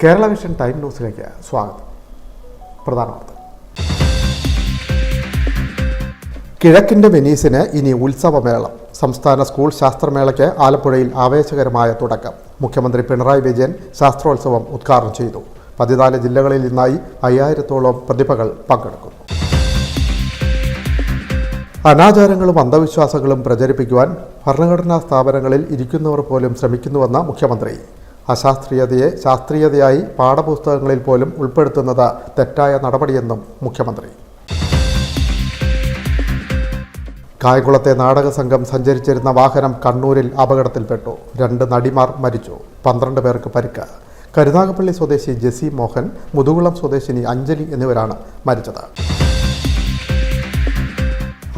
Kerala vision time ന്യൂസിലേക്ക് സ്വാഗതം. പ്രധാന വാർത്ത. കിഴക്കിൻ്റെ വെനീസിന് ഇനി ഉത്സവമേളം. സംസ്ഥാന സ്കൂൾ ശാസ്ത്രമേളയ്ക്ക് ആലപ്പുഴയിൽ ആവേശകരമായ തുടക്കം. മുഖ്യമന്ത്രി പിണറായി വിജയൻ ശാസ്ത്രോത്സവം ഉദ്ഘാടനം ചെയ്തു. 14 ജില്ലകളിൽ നിന്നായി 5000-ഓളം പ്രതിഭകൾ പങ്കെടുക്കുന്നു. അനാചാരങ്ങളും അന്ധവിശ്വാസങ്ങളും പ്രചരിപ്പിക്കുവാൻ ഭരണഘടനാ സ്ഥാപനങ്ങളിൽ ഇരിക്കുന്നവർ പോലും ശ്രമിക്കുന്നുവെന്ന മുഖ്യമന്ത്രി. അശാസ്ത്രീയതയെ ശാസ്ത്രീയതയായി പാഠപുസ്തകങ്ങളിൽ പോലും ഉൾപ്പെടുത്തുന്നത് തെറ്റായ നടപടിയെന്നും മുഖ്യമന്ത്രി. കായംകുളത്തെ നാടക സംഘം സഞ്ചരിച്ചിരുന്ന വാഹനം കണ്ണൂരിൽ അപകടത്തിൽപ്പെട്ടു. 2 നടിമാർ മരിച്ചു, 12 പേർക്ക് പരിക്ക്. കരുനാഗപ്പള്ളി സ്വദേശി ജെസി മോഹൻ, മുതുകുളം സ്വദേശിനി അഞ്ജലി എന്നിവരാണ് മരിച്ചത്.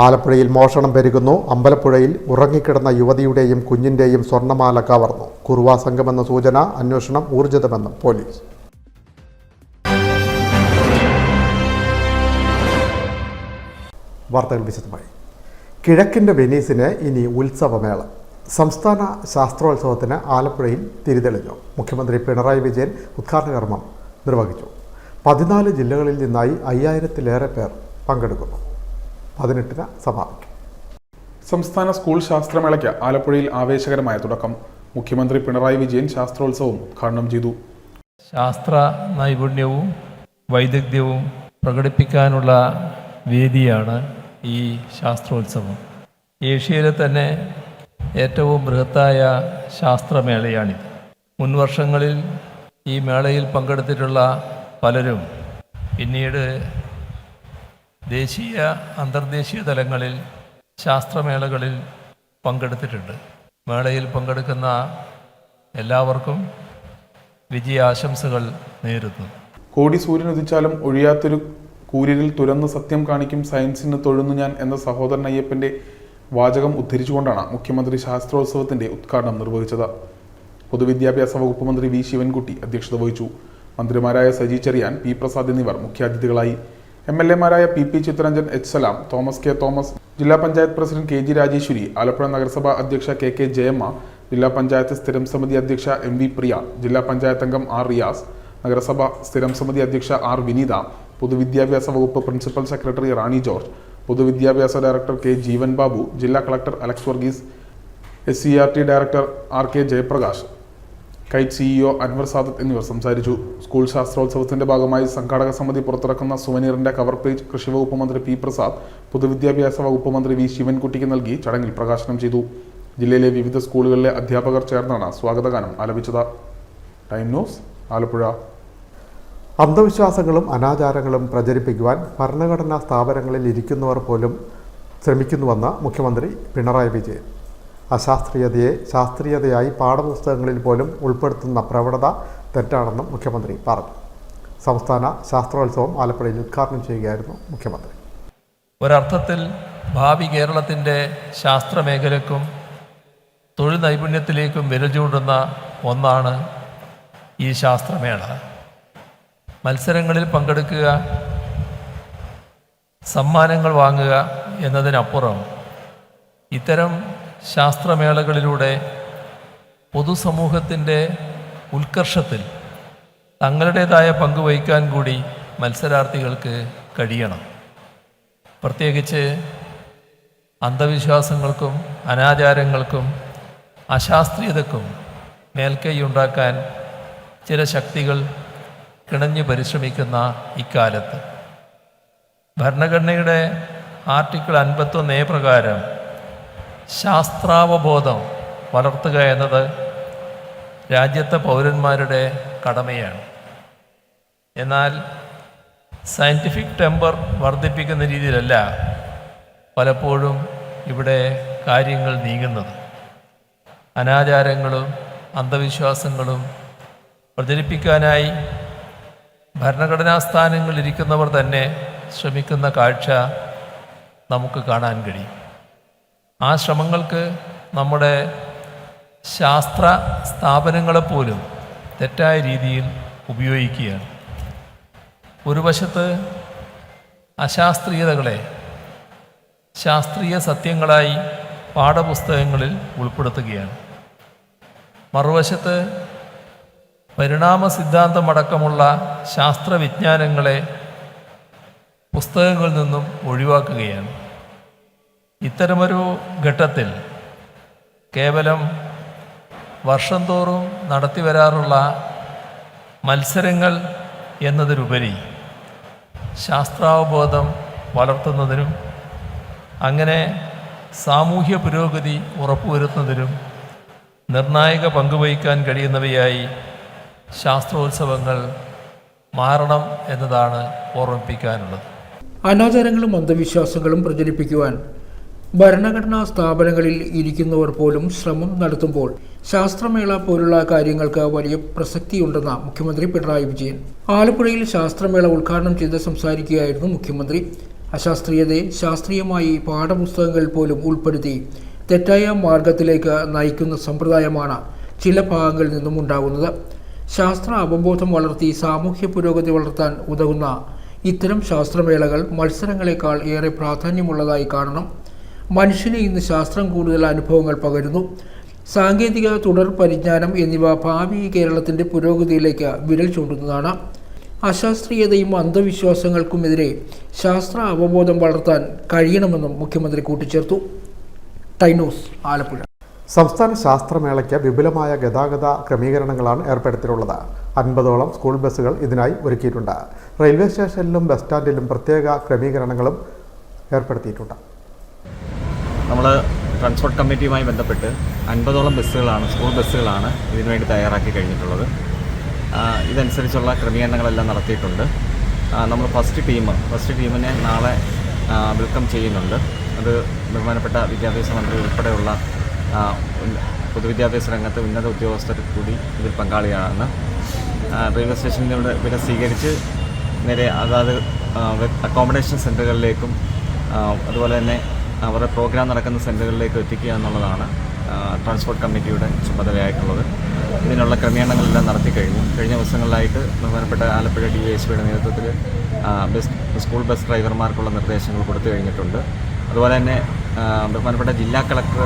ആലപ്പുഴയിൽ മോഷണം പെരുകുന്നു. അമ്പലപ്പുഴയിൽ ഉറങ്ങിക്കിടന്ന യുവതിയുടെയും കുഞ്ഞിൻ്റെയും സ്വർണ്ണമാല കവർന്നു. കുറുവാ സംഘമെന്ന സൂചന. അന്വേഷണം ഊർജിതമെന്ന് പോലീസ്. വാർത്തകൾ വിശദമായി. കിഴക്കിൻ്റെ വെനീസിന് ഇനി ഉത്സവമേള. സംസ്ഥാന ശാസ്ത്രോത്സവത്തിന് ആലപ്പുഴയിൽ തിരിതെളിഞ്ഞു. മുഖ്യമന്ത്രി പിണറായി വിജയൻ ഉദ്ഘാടന കർമ്മം നിർവഹിച്ചു. 14 ജില്ലകളിൽ നിന്നായി 5000-ലേറെ പേർ പങ്കെടുക്കുന്നു. 18-ന് സമാപിക്കും. സംസ്ഥാന സ്കൂൾ ശാസ്ത്രമേളയ്ക്ക് ആലപ്പുഴയിൽ ആവേശകരമായ തുടക്കം. മുഖ്യമന്ത്രി പിണറായി വിജയൻ ശാസ്ത്രോത്സവം ഉദ്ഘാടനം ചെയ്തു. ശാസ്ത്ര നൈപുണ്യവും വൈദഗ്ധ്യവും പ്രകടിപ്പിക്കാനുള്ള വേദിയാണ് ഈ ശാസ്ത്രോത്സവം. ഏഷ്യയിലെ തന്നെ ഏറ്റവും ബൃഹത്തായ ശാസ്ത്രമേളയാണിത്. മുൻവർഷങ്ങളിൽ ഈ മേളയിൽ പങ്കെടുത്തിട്ടുള്ള പലരും പിന്നീട് ദേശീയ അന്തർദേശീയ തലങ്ങളിൽ ശാസ്ത്രമേളകളിൽ പങ്കെടുത്തിട്ടുണ്ട്. മേളയിൽ പങ്കെടുക്കുന്ന എല്ലാവർക്കും വിജയാശംസകൾ നേരുന്നു. കോടി സൂര്യൻ ഉദിച്ചാലും ഒഴിയാത്തൊരു കൂരിരിൽ തുരന്ന് സത്യം കാണിക്കും സയൻസിന് തൊഴുന്നു ഞാൻ എന്ന സഹോദരൻ അയ്യപ്പൻ്റെ വാചകം ഉദ്ധരിച്ചുകൊണ്ടാണ് മുഖ്യമന്ത്രി ശാസ്ത്രോത്സവത്തിൻ്റെ ഉദ്ഘാടനം നിർവഹിച്ചത്. പൊതുവിദ്യാഭ്യാസ വകുപ്പ് മന്ത്രി വി ശിവൻകുട്ടി അധ്യക്ഷത വഹിച്ചു. മന്ത്രിമാരായ സജി ചെറിയാൻ, പി പ്രസാദ് എന്നിവർ മുഖ്യാതിഥികളായി. MLA-മാരായ PP ചിത്തരഞ്ജൻ, H സലാം, തോമസ് കെ തോമസ്, ജില്ലാ പഞ്ചായത്ത് പ്രസിഡന്റ് KG രാജേശ്വരി, ആലപ്പുഴ നഗരസഭ അധ്യക്ഷ KK ജയമ്മ, ജില്ലാ പഞ്ചായത്ത് സ്ഥിരം സമിതി അധ്യക്ഷ MV പ്രിയ, ജില്ലാ പഞ്ചായത്ത് അംഗം R റിയാസ്, നഗരസഭ സ്ഥിരം സമിതി അധ്യക്ഷ R വിനീത, പൊതുവിദ്യാഭ്യാസ വകുപ്പ് പ്രിൻസിപ്പൽ സെക്രട്ടറി റാണി ജോർജ്, പൊതുവിദ്യാഭ്യാസ ഡയറക്ടർ K ജീവൻ ബാബു, ജില്ലാ collector Alex Varghese, SCRT director RK Jayaprakash, KITE CEO Anvar Sadath എന്നിവർ സംസാരിച്ചു. സ്കൂൾ ശാസ്ത്രോത്സവത്തിന്റെ ഭാഗമായി സംഘാടക സമിതി പുറത്തിറക്കുന്ന സുവനീറിന്റെ കവർ പേജ് കൃഷി വകുപ്പ് മന്ത്രി P പ്രസാദ് പൊതുവിദ്യാഭ്യാസ വകുപ്പ് മന്ത്രി വി ശിവൻകുട്ടിക്ക് നൽകി ചടങ്ങിൽ പ്രകാശനം ചെയ്തു. ജില്ലയിലെ വിവിധ സ്കൂളുകളിലെ അധ്യാപകർ ചേർന്നാണ് സ്വാഗതഗാനം ആലപിച്ചത്. Time news, Alappuzha. അന്ധവിശ്വാസങ്ങളും അനാചാരങ്ങളും പ്രചരിപ്പിക്കുവാൻ ഭരണഘടനാ സ്ഥാപനങ്ങളിൽ ഇരിക്കുന്നവർ പോലും ശ്രമിക്കുന്നുവെന്ന് മുഖ്യമന്ത്രി പിണറായി വിജയൻ. അശാസ്ത്രീയതയെ ശാസ്ത്രീയതയായി പാഠപുസ്തകങ്ങളിൽ പോലും ഉൾപ്പെടുത്തുന്ന പ്രവണത തെറ്റാണെന്നും മുഖ്യമന്ത്രി പറഞ്ഞു. സംസ്ഥാന ശാസ്ത്രോത്സവം ആലപ്പുഴയിൽ ഉദ്ഘാടനം ചെയ്യുകയായിരുന്നു മുഖ്യമന്ത്രി. ഒരർത്ഥത്തിൽ ഭാവി കേരളത്തിൻ്റെ ശാസ്ത്രമേഖലയ്ക്കും തൊഴിൽ നൈപുണ്യത്തിലേക്കും വിരൽ ചൂണ്ടുന്ന ഒന്നാണ് ഈ ശാസ്ത്രമേള. മത്സരങ്ങളിൽ പങ്കെടുക്കുക, സമ്മാനങ്ങൾ വാങ്ങുക എന്നതിനപ്പുറം ഇത്തരം ശാസ്ത്രമേളകളിലൂടെ പൊതുസമൂഹത്തിൻ്റെ ഉത്കർഷത്തിൽ തങ്ങളുടേതായ പങ്ക് വഹിക്കാൻ കൂടി മത്സരാർത്ഥികൾക്ക് കഴിയണം. പ്രത്യേകിച്ച് അന്ധവിശ്വാസങ്ങൾക്കും അനാചാരങ്ങൾക്കും അശാസ്ത്രീയതക്കും മേൽക്കൈയുണ്ടാക്കാൻ ചില ശക്തികൾ കിണഞ്ഞു പരിശ്രമിക്കുന്ന ഇക്കാലത്ത് ഭരണഘടനയുടെ ആർട്ടിക്കിൾ 51A പ്രകാരം ശാസ്ത്രാവബോധം വളർത്തുക എന്നത് രാജ്യത്തെ പൗരന്മാരുടെ കടമയാണ്. എന്നാൽ സയൻറ്റിഫിക് ടെമ്പർ വർദ്ധിപ്പിക്കുന്ന രീതിയിലല്ല പലപ്പോഴും ഇവിടെ കാര്യങ്ങൾ നീങ്ങുന്നത്. അനാചാരങ്ങളും അന്ധവിശ്വാസങ്ങളും പ്രചരിപ്പിക്കാനായി ഭരണഘടനാ സ്ഥാനങ്ങളിലിരിക്കുന്നവർ തന്നെ ശ്രമിക്കുന്ന കാഴ്ച നമുക്ക് കാണാൻ കഴിയും. ആ ശ്രമങ്ങൾക്ക് നമ്മുടെ ശാസ്ത്ര സ്ഥാപനങ്ങളെപ്പോലും തെറ്റായ രീതിയിൽ ഉപയോഗിക്കുകയാണ്. ഒരു വശത്ത് അശാസ്ത്രീയതകളെ ശാസ്ത്രീയ സത്യങ്ങളായി പാഠപുസ്തകങ്ങളിൽ ഉൾപ്പെടുത്തുകയാണ്. മറുവശത്ത് പരിണാമ സിദ്ധാന്തമടക്കമുള്ള ശാസ്ത്രവിജ്ഞാനങ്ങളെ പുസ്തകങ്ങളിൽ നിന്നും ഒഴിവാക്കുകയാണ്. ഇത്തരമൊരു ഘട്ടത്തിൽ കേവലം വർഷം തോറും നടത്തിവരാറുള്ള മത്സരങ്ങൾ എന്നതിലുപരി ശാസ്ത്രാവബോധം വളർത്തുന്നതിനും അങ്ങനെ സാമൂഹ്യ പുരോഗതി ഉറപ്പുവരുത്തുന്നതിനും നിർണായക പങ്കുവഹിക്കാൻ കഴിയുന്നവയായി ശാസ്ത്രോത്സവങ്ങൾ മാറണം എന്നതാണ് ഓർമ്മിപ്പിക്കാനുള്ളത്. അനാചാരങ്ങളും അന്ധവിശ്വാസങ്ങളും പ്രചരിപ്പിക്കുവാൻ ഭരണഘടനാ സ്ഥാപനങ്ങളിൽ ഇരിക്കുന്നവർ പോലും ശ്രമം നടത്തുമ്പോൾ ശാസ്ത്രമേള പോലുള്ള കാര്യങ്ങൾക്ക് വലിയ പ്രസക്തിയുണ്ടെന്ന് മുഖ്യമന്ത്രി പിണറായി വിജയൻ ആലപ്പുഴയിൽ ശാസ്ത്രമേള ഉദ്ഘാടനം ചെയ്ത് സംസാരിക്കുകയായിരുന്നു മുഖ്യമന്ത്രി. അശാസ്ത്രീയതയെ ശാസ്ത്രീയമായി പാഠപുസ്തകങ്ങളിൽ പോലും ഉൾപ്പെടുത്തി തെറ്റായ മാർഗത്തിലേക്ക് നയിക്കുന്ന സമ്പ്രദായമാണ് ചില ഭാഗങ്ങളിൽ നിന്നും ഉണ്ടാകുന്നത്. ശാസ്ത്ര അവബോധം വളർത്തി സാമൂഹ്യ പുരോഗതി വളർത്താൻ ഉതകുന്ന ഇത്തരം ശാസ്ത്രമേളകൾ മത്സരങ്ങളെക്കാൾ ഏറെ പ്രാധാന്യമുള്ളതായി കാണണം. മനുഷ്യന് ഇന്ന് ശാസ്ത്രം കൂടുതൽ അനുഭവങ്ങൾ പകരുന്നു. സാങ്കേതിക തുടർ പരിജ്ഞാനം എന്നിവ ഭാവി കേരളത്തിൻ്റെ പുരോഗതിയിലേക്ക് വിരൽ ചൂണ്ടുന്നതാണ്. അശാസ്ത്രീയതയും അന്ധവിശ്വാസങ്ങൾക്കുമെതിരെ ശാസ്ത്ര അവബോധം വളർത്താൻ കഴിയണമെന്നും മുഖ്യമന്ത്രി കൂട്ടിച്ചേർത്തു. Time news, Alappuzha. സംസ്ഥാന ശാസ്ത്രമേളയ്ക്ക് വിപുലമായ ഗതാഗത ക്രമീകരണങ്ങളാണ് ഏർപ്പെടുത്തിയിട്ടുള്ളത്. 50ഓളം സ്കൂൾ ബസ്സുകൾ ഇതിനായി ഒരുക്കിയിട്ടുണ്ട്. റെയിൽവേ സ്റ്റേഷനിലും ബസ് സ്റ്റാൻഡിലും പ്രത്യേക ക്രമീകരണങ്ങളും ഏർപ്പെടുത്തിയിട്ടുണ്ട്. നമ്മൾ ട്രാൻസ്പോർട്ട് കമ്മിറ്റിയുമായി ബന്ധപ്പെട്ട് 50ഓളം ബസ്സുകളാണ്, സ്കൂൾ ബസ്സുകളാണ് ഇതിനുവേണ്ടി തയ്യാറാക്കി കഴിഞ്ഞിട്ടുള്ളത്. ഇതനുസരിച്ചുള്ള ക്രമീകരണങ്ങളെല്ലാം നടത്തിയിട്ടുണ്ട്. നമ്മൾ ഫസ്റ്റ് ടീമിനെ നാളെ വെൽക്കം ചെയ്യുന്നുണ്ട്. അത് ബഹുമാനപ്പെട്ട വിദ്യാഭ്യാസ മന്ത്രി ഉൾപ്പെടെയുള്ള പൊതുവിദ്യാഭ്യാസ രംഗത്ത് ഉന്നത ഉദ്യോഗസ്ഥർ കൂടി ഇതിൽ പങ്കാളിയാണ്. റെയിൽവേ സ്റ്റേഷനിലൂടെ ഇവരെ സ്വീകരിച്ച് നേരെ അതാത് അക്കോമഡേഷൻ സെൻ്ററുകളിലേക്കും അതുപോലെ തന്നെ അവരുടെ പ്രോഗ്രാം നടക്കുന്ന സെൻ്ററുകളിലേക്കും എത്തിക്കുക എന്നുള്ളതാണ് ട്രാൻസ്പോർട്ട് കമ്മിറ്റിയുടെ ചുമതലയായിട്ടുള്ളത്. ഇതിനുള്ള ക്രമീകരണങ്ങളെല്ലാം നടത്തി കഴിഞ്ഞു. കഴിഞ്ഞ ദിവസങ്ങളിലായിട്ട് ബഹുമാനപ്പെട്ട ആലപ്പുഴ DSPയുടെ നേതൃത്വത്തിൽ സ്കൂൾ ബസ് ഡ്രൈവർമാർക്കുള്ള നിർദ്ദേശങ്ങൾ കൊടുത്തു കഴിഞ്ഞിട്ടുണ്ട്. അതുപോലെ തന്നെ ബഹുമാനപ്പെട്ട ജില്ലാ കളക്ടർ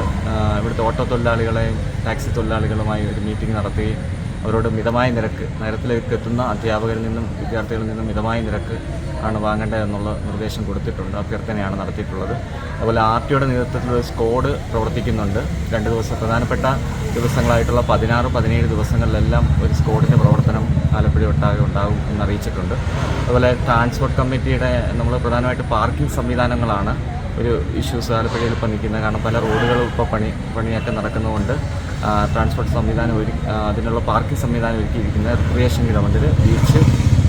ഇവിടുത്തെ ഓട്ടോ തൊഴിലാളികളെയും ടാക്സി തൊഴിലാളികളുമായി ഒരു മീറ്റിംഗ് നടത്തുകയും അവരോട് മിതമായ നിരക്ക്, നഗരത്തിലേക്ക് എത്തുന്ന അധ്യാപകരിൽ നിന്നും വിദ്യാർത്ഥികളിൽ നിന്നും മിതമായ നിരക്ക് ആണ് വാങ്ങേണ്ടത് എന്നുള്ള നിർദ്ദേശം കൊടുത്തിട്ടുണ്ട്. അഭ്യർത്ഥനയാണ് നടത്തിയിട്ടുള്ളത്. അതുപോലെ RTOയുടെ നേതൃത്വത്തിൽ ഒരു സ്ക്വാഡ് പ്രവർത്തിക്കുന്നുണ്ട്. 2 ദിവസം പ്രധാനപ്പെട്ട ദിവസങ്ങളായിട്ടുള്ള 16, 17 ദിവസങ്ങളിലെല്ലാം ഒരു സ്ക്വാഡിൻ്റെ പ്രവർത്തനം ആലപ്പുഴ ഒട്ടാകെ ഉണ്ടാകും എന്നറിയിച്ചിട്ടുണ്ട്. അതുപോലെ ട്രാൻസ്പോർട്ട് കമ്മിറ്റിയുടെ നമ്മൾ പ്രധാനമായിട്ട് പാർക്കിംഗ് സംവിധാനങ്ങളാണ് ഒരു ഇഷ്യൂസ് ആലപ്പുഴയിൽ ഇപ്പോൾ നിൽക്കുന്നത്. കാരണം പല റോഡുകളും ഇപ്പോൾ പണിയൊക്കെ നടക്കുന്നതുകൊണ്ട് ട്രാൻസ്പോർട്ട് സംവിധാനം അതിനുള്ള പാർക്കിംഗ് സംവിധാനം ഒരുക്കിയിരിക്കുന്നത് റിക്രിയേഷൻ ഗ്രൗണ്ടിൽ, ബീച്ച്,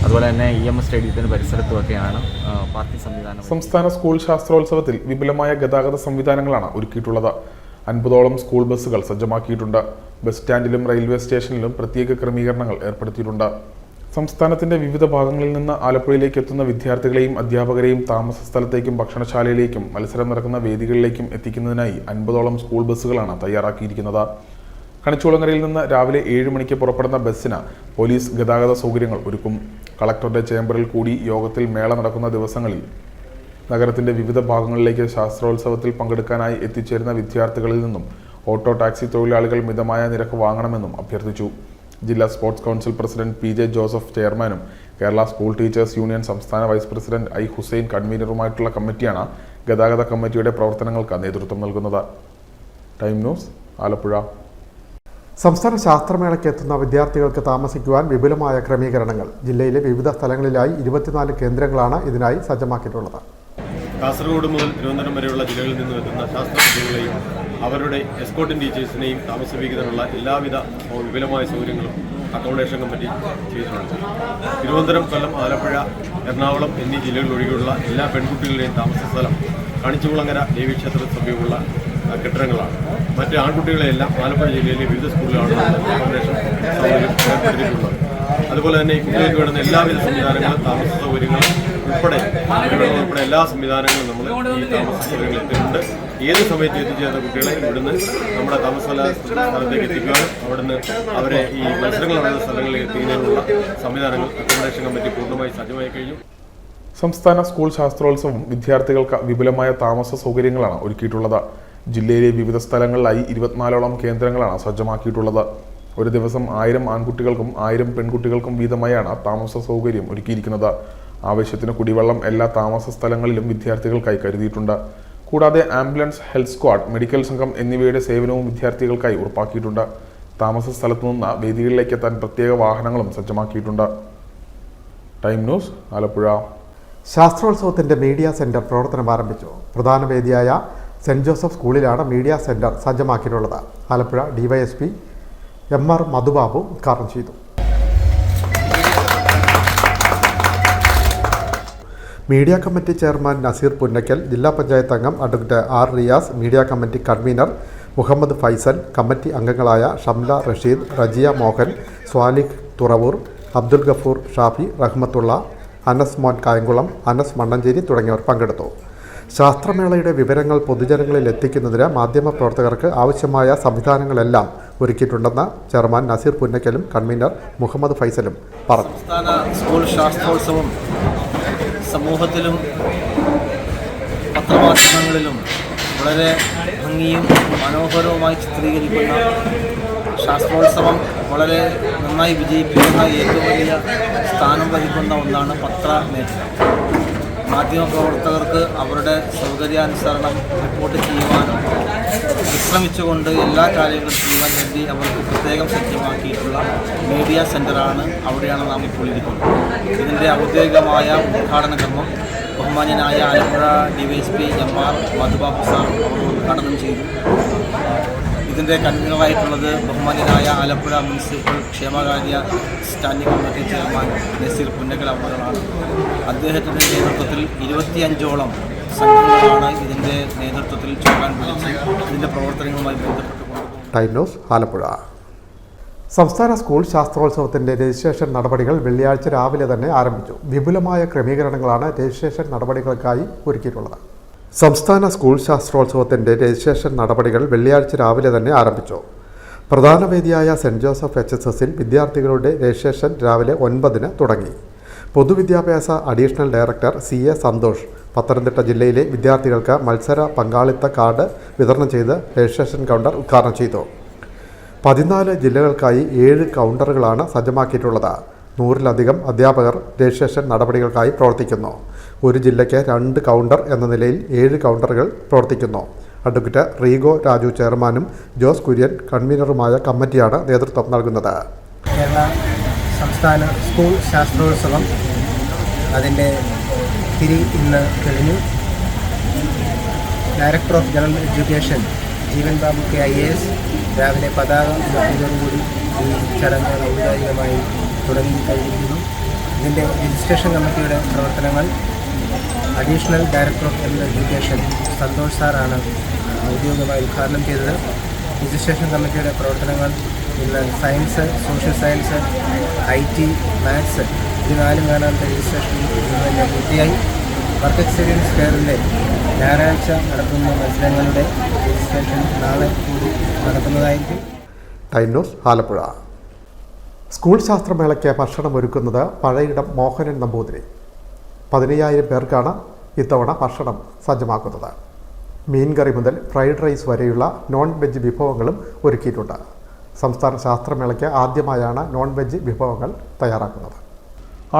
അതുപോലെ തന്നെ EMS സ്റ്റേഡിയത്തിന് പരിസരത്തുമൊക്കെയാണ് പാർക്കിംഗ് സംവിധാനം. സംസ്ഥാന സ്കൂൾ ശാസ്ത്രോത്സവത്തിൽ വിപുലമായ ഗതാഗത സംവിധാനങ്ങളാണ് ഒരുക്കിയിട്ടുള്ളത്. 50ഓളം സ്കൂൾ ബസ്സുകൾ സജ്ജമാക്കിയിട്ടുണ്ട്. ബസ് സ്റ്റാൻഡിലും റെയിൽവേ സ്റ്റേഷനിലും പ്രത്യേക ക്രമീകരണങ്ങൾ ഏർപ്പെടുത്തിയിട്ടുണ്ട്. സംസ്ഥാനത്തിന്റെ വിവിധ ഭാഗങ്ങളിൽ നിന്ന് ആലപ്പുഴയിലേക്ക് എത്തുന്ന വിദ്യാർത്ഥികളെയും അധ്യാപകരെയും താമസ സ്ഥലത്തേക്കും ഭക്ഷണശാലയിലേക്കും മത്സരം നടക്കുന്ന വേദികളിലേക്കും എത്തിക്കുന്നതിനായി 50ഓളം സ്കൂൾ ബസ്സുകളാണ് തയ്യാറാക്കിയിരിക്കുന്നത്. കണിച്ചുകുളങ്ങരയിൽ നിന്ന് രാവിലെ 7 മണിക്ക് പുറപ്പെടുന്ന ബസ്സിന് പോലീസ് ഗതാഗത സൗകര്യങ്ങൾ ഒരുക്കും. കളക്ടറുടെ ചേംബറിൽ കൂടി യോഗത്തിൽ മേള നടക്കുന്ന ദിവസങ്ങളിൽ നഗരത്തിന്റെ വിവിധ ഭാഗങ്ങളിലേക്ക് ശാസ്ത്രോത്സവത്തിൽ പങ്കെടുക്കാനായി എത്തിച്ചേരുന്ന വിദ്യാർത്ഥികളിൽ നിന്നും ഓട്ടോ ടാക്സി തൊഴിലാളികൾ മിതമായ നിരക്ക് വാങ്ങണമെന്നും അഭ്യർത്ഥിച്ചു. ജില്ലാ sports council president PJ Joseph ചെയർമാനും കേരള സ്കൂൾ ടീച്ചേഴ്സ് യൂണിയൻ സംസ്ഥാന വൈസ് പ്രസിഡന്റ് I ഹുസൈൻ കൺവീനറുമായിട്ടുള്ള കമ്മിറ്റിയാണ് ഗതാഗത കമ്മിറ്റിയുടെ പ്രവർത്തനങ്ങൾക്ക് നേതൃത്വം നൽകുന്നത്. Time news, Alappuzha. സംസ്ഥാന ശാസ്ത്രമേളയ്ക്ക് എത്തുന്ന വിദ്യാർത്ഥികൾക്ക് താമസിക്കുവാൻ വിപുലമായ ക്രമീകരണങ്ങൾ. ജില്ലയിലെ വിവിധ സ്ഥലങ്ങളിലായി 24 കേന്ദ്രങ്ങളാണ് ഇതിനായി സജ്ജമാക്കിയിട്ടുള്ളത്. കാസർഗോഡ് മുതൽ തിരുവനന്തപുരം വരെയുള്ള ജില്ലകളിൽ നിന്ന് എത്തുന്ന ശാസ്ത്രജ്ഞരെയും അവരുടെ എസ്കോർട്ടിംഗ് ടീച്ചേഴ്സിനെയും താമസിപ്പിക്കുന്നതിനുള്ള എല്ലാവിധ വിപുലമായ സൗകര്യങ്ങളും അക്കോമഡേഷൻ കമ്മിറ്റി ചെയ്തിട്ടുണ്ട്. തിരുവനന്തപുരം, കൊല്ലം, ആലപ്പുഴ, എറണാകുളം എന്നീ ജില്ലകളിൽ ഒഴികെയുള്ള എല്ലാ പെൺകുട്ടികളുടെയും താമസ സ്ഥലം കണിച്ചുകുളങ്ങര ദേവീക്ഷേത്ര സമീപമുള്ള കെട്ടിടങ്ങളാണ്. മറ്റ് ആൺകുട്ടികളെയെല്ലാം ആലപ്പുഴ ജില്ലയിലെ വിവിധ സ്കൂളിലാണ് അക്കോമഡേഷൻ സൗകര്യം ഏർപ്പെടുത്തിയിട്ടുള്ളത്. അതുപോലെ തന്നെ ഈ കുട്ടികൾക്ക് വേണ്ടുന്ന എല്ലാവിധ സംവിധാനങ്ങളും താമസ സൗകര്യങ്ങളും ഉൾപ്പെടെ എല്ലാ സംവിധാനങ്ങളും നമ്മൾ ഈ താമസ സൗകര്യങ്ങൾ എത്തിയിട്ടുണ്ട്. ഏത് സമയത്ത് എത്തിച്ചേർന്ന കുട്ടികളെ ഇവിടുന്ന് നമ്മുടെ താമസ സ്ഥലത്തേക്ക് എത്തിക്കുവാനും അവിടുന്ന് അവരെ ഈ മത്സരങ്ങൾ നടന്ന സ്ഥലങ്ങളിലേക്ക് എത്തിക്കുന്നതിനുള്ള സംവിധാനങ്ങൾ അക്കോമഡേഷൻ കമ്മിറ്റി പൂർണ്ണമായി സജ്ജമായി കഴിഞ്ഞു. സംസ്ഥാന സ്കൂൾ ശാസ്ത്രോത്സവം വിദ്യാർത്ഥികൾക്ക് വിപുലമായ താമസ സൗകര്യങ്ങളാണ് ഒരുക്കിയിട്ടുള്ളത്. ജില്ലയിലെ വിവിധ സ്ഥലങ്ങളിലായി 24ഓളം കേന്ദ്രങ്ങളാണ് സജ്ജമാക്കിയിട്ടുള്ളത്. ഒരു ദിവസം 1000 ആൺകുട്ടികൾക്കും 1000 പെൺകുട്ടികൾക്കും വീതമായാണ് താമസ സൗകര്യം ഒരുക്കിയിരിക്കുന്നത്. ആവശ്യത്തിന് കുടിവെള്ളം എല്ലാ താമസ സ്ഥലങ്ങളിലും വിദ്യാർത്ഥികൾക്കായി കരുതിയിട്ടുണ്ട്. കൂടാതെ ആംബുലൻസ്, ഹെൽത്ത് സ്ക്വാഡ്, മെഡിക്കൽ സംഘം എന്നിവയുടെ സേവനവും വിദ്യാർത്ഥികൾക്കായി ഉറപ്പാക്കിയിട്ടുണ്ട്. താമസ സ്ഥലത്തു നിന്ന് വേദികളിലേക്ക് എത്താൻ പ്രത്യേക വാഹനങ്ങളും സജ്ജമാക്കിയിട്ടുണ്ട്. Time news, Alappuzha. ശാസ്ത്രോത്സവത്തിൻ്റെ മീഡിയ സെൻറ്റർ പ്രവർത്തനം ആരംഭിച്ചു. പ്രധാന വേദിയായ സെൻറ് ജോസഫ് സ്കൂളിലാണ് മീഡിയ സെൻറ്റർ സജ്ജമാക്കിയിട്ടുള്ളത്. ആലപ്പുഴ DYSP MR മധുബാബു ഉദ്ഘാടനം ചെയ്തു. Media committee chairman Nazeer Punnakkal, ജില്ലാ പഞ്ചായത്ത് അംഗം advocate R Riyas, media committee convener Muhammad Faisal, committee അംഗങ്ങളായ ഷംല റഷീദ്, റജിയ മോഹൻ, സ്വാലിഹ് തുറവൂർ, അബ്ദുൽ ഗഫൂർ ഷാഫി, റഹ്മത്തുള്ള, അനസ് മോൻ കായംകുളം, അനസ് മണ്ണഞ്ചേരി തുടങ്ങിയവർ പങ്കെടുത്തു. ശാസ്ത്രമേളയുടെ വിവരങ്ങൾ പൊതുജനങ്ങളിൽ എത്തിക്കുന്നതിന് മാധ്യമപ്രവർത്തകർക്ക് ആവശ്യമായ സംവിധാനങ്ങളെല്ലാം ഒരുക്കിയിട്ടുണ്ടെന്ന് ചെയർമാൻ നസീർ പുന്നക്കലും കൺവീനർ മുഹമ്മദ് ഫൈസലും പറഞ്ഞു. സംസ്ഥാന സ്കൂൾ ശാസ്ത്രോത്സവം സമൂഹത്തിലും പത്രമാധ്യമങ്ങളിലും വളരെ ഭംഗിയും മനോഹരവുമായി ചിത്രീകരിക്കുന്ന ശാസ്ത്രോത്സവം വളരെ നന്നായി വിജയിപ്പിക്കുന്ന ഏറ്റവും വലിയ സ്ഥാനം വഹിക്കുന്ന ഒന്നാണ് പത്രമേഖല. മാധ്യമപ്രവർത്തകർക്ക് അവരുടെ സൗകര്യാനുസരണം റിപ്പോർട്ട് ചെയ്യുവാനും വിശ്രമിച്ചുകൊണ്ട് എല്ലാ കാര്യങ്ങളും ചെയ്യുവാൻ വേണ്ടി അവർക്ക് പ്രത്യേകം സജ്ജമാക്കിയിട്ടുള്ള മീഡിയ സെൻ്ററാണ്. അവിടെയാണ് നാം ഇപ്പോൾ ഇരിക്കുന്നത്. ഇതിൻ്റെ ഔദ്യോഗികമായ ഉദ്ഘാടന കർമ്മം ബഹുമാന്യനായ ആലപ്പുഴ DYSP MR മധുബാബു സാർ അവർ ഉദ്ഘാടനം ചെയ്തു. ഇതിൻ്റെ കൺവീനറായിട്ടുള്ളത് ബഹുമാന്യനായ ആലപ്പുഴ മുനിസിപ്പൽ ക്ഷേമകാര്യ standing committee chairman Nazeer Punnakkal അവர்களാണ്. അദ്ദേഹത്തിൻ്റെ നേതൃത്വത്തിൽ 25ഓളം സംഘങ്ങളാണ് ഇതിൻ്റെ നേതൃത്വത്തിൽ ചുക്കാൻ പിടിച്ച് ഇതിൻ്റെ പ്രവർത്തനങ്ങളുമായി ബന്ധപ്പെട്ടുകൊണ്ട്. Time news, Alappuzha. സംസ്ഥാന സ്കൂൾ ശാസ്ത്രോത്സവത്തിൻ്റെ രജിസ്ട്രേഷൻ നടപടികൾ വെള്ളിയാഴ്ച രാവിലെ തന്നെ ആരംഭിച്ചു. വിപുലമായ ക്രമീകരണങ്ങളാണ് രജിസ്ട്രേഷൻ നടപടികൾക്കായി ഒരുക്കിയിട്ടുള്ളത്. സംസ്ഥാന സ്കൂൾ ശാസ്ത്രോത്സവത്തിൻ്റെ രജിസ്ട്രേഷൻ നടപടികൾ വെള്ളിയാഴ്ച രാവിലെ തന്നെ ആരംഭിച്ചു. പ്രധാന വേദിയായ സെൻറ് ജോസഫ് HSSൽ വിദ്യാർത്ഥികളുടെ രജിസ്ട്രേഷൻ രാവിലെ 9-ന് തുടങ്ങി. പൊതുവിദ്യാഭ്യാസ additional director CA Santhosh Pathanamthitta ജില്ലയിലെ വിദ്യാർത്ഥികൾക്ക് മത്സര പങ്കാളിത്ത കാർഡ് വിതരണം ചെയ്ത് രജിസ്ട്രേഷൻ കൗണ്ടർ ഉദ്ഘാടനം ചെയ്തു. 14 ജില്ലകൾക്കായി 7 കൗണ്ടറുകളാണ് സജ്ജമാക്കിയിട്ടുള്ളത്. 100-ലധികം അധ്യാപകർ രജിസ്ട്രേഷൻ നടപടികൾക്കായി പ്രവർത്തിക്കുന്നു. ഒരു ജില്ലയ്ക്ക് 2 കൗണ്ടർ എന്ന നിലയിൽ 7 കൗണ്ടറുകൾ പ്രവർത്തിക്കുന്നു. അഡ്വക്കേറ്റ് റീഗോ രാജു ചെയർമാനും ജോസ് കുര്യൻ കൺവീനറുമായ കമ്മിറ്റിയാണ് നേതൃത്വം നൽകുന്നത്. കേരള സംസ്ഥാന സ്കൂൾ ശാസ്ത്രോത്സവം അതിൻ്റെ തിരി ഇന്ന് കഴിഞ്ഞു. Director of general education Jeevan Babu KIAS രാവിലെ പതാക ഉയർത്തിയതോടുകൂടി ഈ ചടങ്ങ് ഔപചാരികമായി തുടങ്ങിക്കഴിഞ്ഞിരിക്കുന്നു. ഇതിൻ്റെ രജിസ്ട്രേഷൻ കമ്മിറ്റിയുടെ പ്രവർത്തനങ്ങൾ additional director of general education Santhosh സാറാണ് ഔദ്യോഗികമായി ഉദ്ഘാടനം ചെയ്തത്. രജിസ്ട്രേഷൻ കമ്മിറ്റിയുടെ പ്രവർത്തനങ്ങൾ ഇന്ന് science, social science, IT, maths ഇത് 4 മേഖലകളുടെ രജിസ്ട്രേഷൻ ഇന്ന് തന്നെ പൂർത്തിയായി. വർക്ക് എക്സ്പീരിയൻസ് ഫെയറിൻ്റെ ഞായറാഴ്ച നടത്തുന്ന മത്സരങ്ങളുടെ രജിസ്ട്രേഷൻ നാളെ കൂടി നടത്തുന്നതായിരിക്കും. Time news, Alappuzha. സ്കൂൾ ശാസ്ത്രമേളയ്ക്ക് ഭക്ഷണം ഒരുക്കുന്നത് പഴയിടം മോഹനൻ നമ്പൂതിരി. 15,000 പേർക്കാണ് ഇത്തവണ ഭക്ഷണം സജ്ജമാക്കുന്നത്. മീൻകറി മുതൽ ഫ്രൈഡ് റൈസ് വരെയുള്ള നോൺ വെജ് വിഭവങ്ങളും ഒരുക്കിയിട്ടുണ്ട്. സംസ്ഥാന ശാസ്ത്രമേളയ്ക്ക് ആദ്യമായാണ് നോൺ വെജ് വിഭവങ്ങൾ തയ്യാറാക്കുന്നത്.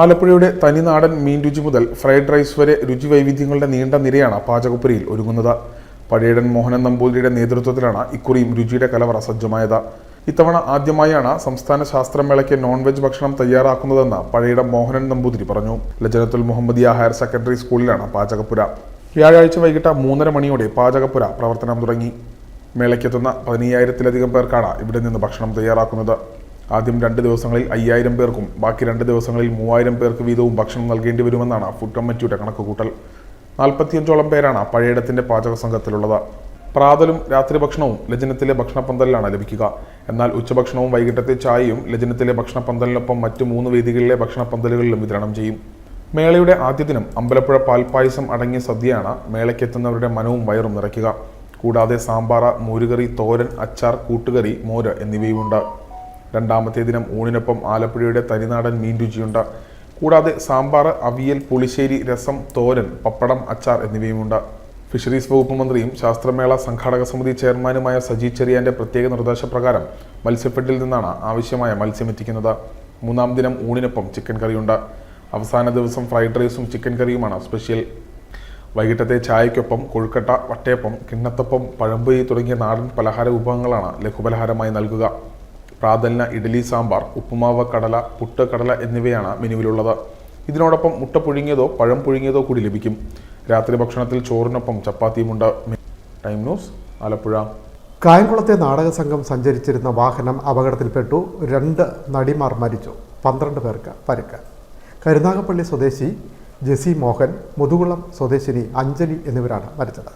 ആലപ്പുഴയുടെ തനിനാടൻ മീൻ രുചി മുതൽ ഫ്രൈഡ് റൈസ് വരെ രുചി വൈവിധ്യങ്ങളുടെ നീണ്ട നിരയാണ് പാചകപ്പുരയിൽ ഒരുങ്ങുന്നത്. പഴയടൻ മോഹനൻ നമ്പൂതിരിയുടെ നേതൃത്വത്തിലാണ് ഇക്കുറിയും രുചിയുടെ കലവറ സജ്ജമായത്. ഇത്തവണ ആദ്യമായാണ് സംസ്ഥാന ശാസ്ത്രമേളയ്ക്ക് നോൺ വെജ് ഭക്ഷണം തയ്യാറാക്കുന്നതെന്ന് പഴയടം മോഹനൻ നമ്പൂതിരി പറഞ്ഞു. ലജനത്തുൽ മുഹമ്മദിയ ഹയർ സെക്കൻഡറി സ്കൂളിലാണ് പാചകപ്പുര. വ്യാഴാഴ്ച വൈകിട്ട് 3:30 മണിയോടെ പാചകപ്പുര പ്രവർത്തനം തുടങ്ങി. മേളയ്ക്കെത്തുന്ന 15,000-ലധികം പേർക്കാണ് ഇവിടെ നിന്ന് ഭക്ഷണം തയ്യാറാക്കുന്നത്. ആദ്യം 2 ദിവസങ്ങളിൽ 5,000 പേർക്കും ബാക്കി 2 ദിവസങ്ങളിൽ 3,000 പേർക്ക് വീതവും ഭക്ഷണം നൽകേണ്ടി വരുമെന്നാണ് ഫുഡ് കമ്മിറ്റിയുടെ കണക്കുകൂട്ടൽ. 45ഓളം പേരാണ് പഴയടത്തിന്റെ പാചക സംഘത്തിലുള്ളത്. പ്രാതലും രാത്രി ഭക്ഷണവും ലജനത്തിലെ ഭക്ഷണപ്പന്തലിലാണ് ലഭിക്കുക. എന്നാൽ ഉച്ചഭക്ഷണവും വൈകിട്ടത്തെ ചായയും ലജനത്തിലെ ഭക്ഷണപ്പന്തലിനൊപ്പം മറ്റ് 3 വേദികളിലെ ഭക്ഷണപ്പന്തലുകളിലും വിതരണം ചെയ്യും. മേളയുടെ ആദ്യ ദിനം അമ്പലപ്പുഴ പാൽപ്പായസം അടങ്ങിയ സദ്യയാണ് മേളയ്ക്കെത്തുന്നവരുടെ മനവും വയറും നിറയ്ക്കുക. കൂടാതെ സാമ്പാർ, മോരുകറി, തോരൻ, അച്ചാർ, കൂട്ടുകറി, മോര് എന്നിവയുമുണ്ട്. രണ്ടാമത്തെ ദിനം ഊണിനൊപ്പം ആലപ്പുഴയുടെ തനിനാടൻ മീൻ രുചിയുണ്ട്. കൂടാതെ സാമ്പാർ, അവിയൽ, പുളിശ്ശേരി, രസം, തോരൻ, പപ്പടം, അച്ചാർ എന്നിവയുമുണ്ട്. ഫിഷറീസ് വകുപ്പ് മന്ത്രിയും ശാസ്ത്രമേള സംഘാടക സമിതി ചെയർമാനുമായ സജി ചെറിയാന്റെ പ്രത്യേക നിർദ്ദേശപ്രകാരം മത്സ്യഫെഡിൽ നിന്നാണ് ആവശ്യമായ മത്സ്യം എത്തിക്കുന്നത്. 3-ാം ദിനം ഊണിനൊപ്പം ചിക്കൻ കറിയുണ്ട്. അവസാന ദിവസം ഫ്രൈഡ് റൈസും ചിക്കൻ കറിയുമാണ് സ്പെഷ്യൽ. വൈകിട്ടത്തെ ചായയ്ക്കൊപ്പം കൊഴുക്കട്ട, വട്ടയപ്പം, കിണ്ണത്തപ്പം, പഴംപൊരി തുടങ്ങിയ നാടൻ പലഹാര വിഭവങ്ങളാണ് ലഘുപലഹാരമായി നൽകുക. പ്രാതലിന് ഇഡ്ഡലി, സാമ്പാർ, ഉപ്പുമാവ്, കടല, പുട്ട്, കടല എന്നിവയാണ് മെനുവിലുള്ളത്. ഇതിനോടൊപ്പം മുട്ട പുഴുങ്ങിയതോ പഴം പുഴുങ്ങിയതോ കൂടി ലഭിക്കും. രാത്രി ഭക്ഷണത്തിൽ ചോറിനൊപ്പം ചപ്പാത്തിയുമുണ്ട്. Time news, Alappuzha. കായംകുളത്തെ നാടക സംഘം സഞ്ചരിച്ചിരുന്ന വാഹനം അപകടത്തിൽപ്പെട്ടു. 2 നടിമാർ മരിച്ചു. 12 പേർക്ക് പരിക്ക്. കരുനാഗപ്പള്ളി സ്വദേശി ജെസി മോഹൻ, മുതുകുളം സ്വദേശിനി അഞ്ജലി എന്നിവരാണ് മരിച്ചത്.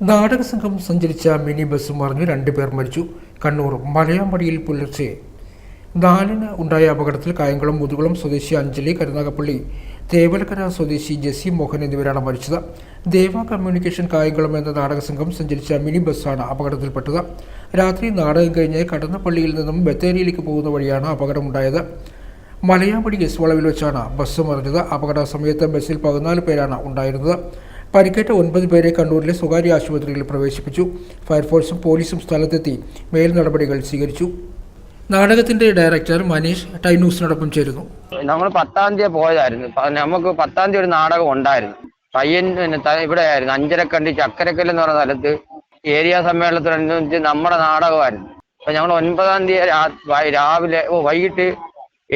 നാടക സംഘം സഞ്ചരിച്ച മിനി ബസ് മറിഞ്ഞ് 2 പേർ മരിച്ചു. കണ്ണൂർ മലയാമ്പടിയിൽ പുലർച്ചെ 4-ന് ഉണ്ടായ അപകടത്തിൽ കായംകുളം മുതുകുളം സ്വദേശി അഞ്ജലി, കരുനാഗപ്പള്ളി തേവലക്കര സ്വദേശി ജെസി മോഹൻ എന്നിവരാണ് മരിച്ചത്. ദേവ കമ്മ്യൂണിക്കേഷൻ കായംകുളം എന്ന നാടക സംഘം സഞ്ചരിച്ച മിനി ബസ്സാണ് അപകടത്തിൽപ്പെട്ടത്. രാത്രി നാടകം കഴിഞ്ഞ് കടന്നപ്പള്ളിയിൽ നിന്നും ബത്തേരിയിലേക്ക് പോകുന്ന വഴിയാണ് അപകടമുണ്ടായത്. മലയാമ്പടി എസ് വളവിൽ വെച്ചാണ് ബസ് മറിഞ്ഞത്. അപകട സമയത്ത് ബസ്സിൽ 14 പേരാണ് ഉണ്ടായിരുന്നത്. പരിക്കേറ്റ 9 പേരെ കണ്ണൂരിലെ സ്വകാര്യ ആശുപത്രിയിൽ പ്രവേശിപ്പിച്ചു. ഫയർഫോഴ്സും പോലീസും സ്ഥലത്തെത്തി മേൽ നടപടികൾ സ്വീകരിച്ചു. നാടകത്തിന്റെ ഡയറക്ടർ മനീഷ് ടൈം ന്യൂസിനോടൊപ്പം ചേരുന്നു. നമ്മൾ 10-ാം തീയതി പോയതായിരുന്നു. നമുക്ക് 10-ാം തീയതി ഒരു നാടകം ഉണ്ടായിരുന്നു. ഇവിടെ ആയിരുന്നു, അഞ്ചരക്കണ്ടി ചക്കരക്കല്ല് എന്ന് പറഞ്ഞ സ്ഥലത്ത് ഏരിയ സമ്മേളനത്തിനനുസരിച്ച് നമ്മുടെ നാടകമായിരുന്നു. അപ്പൊ ഞങ്ങൾ 9-ാം തീയതി രാവിലെ വൈകിട്ട്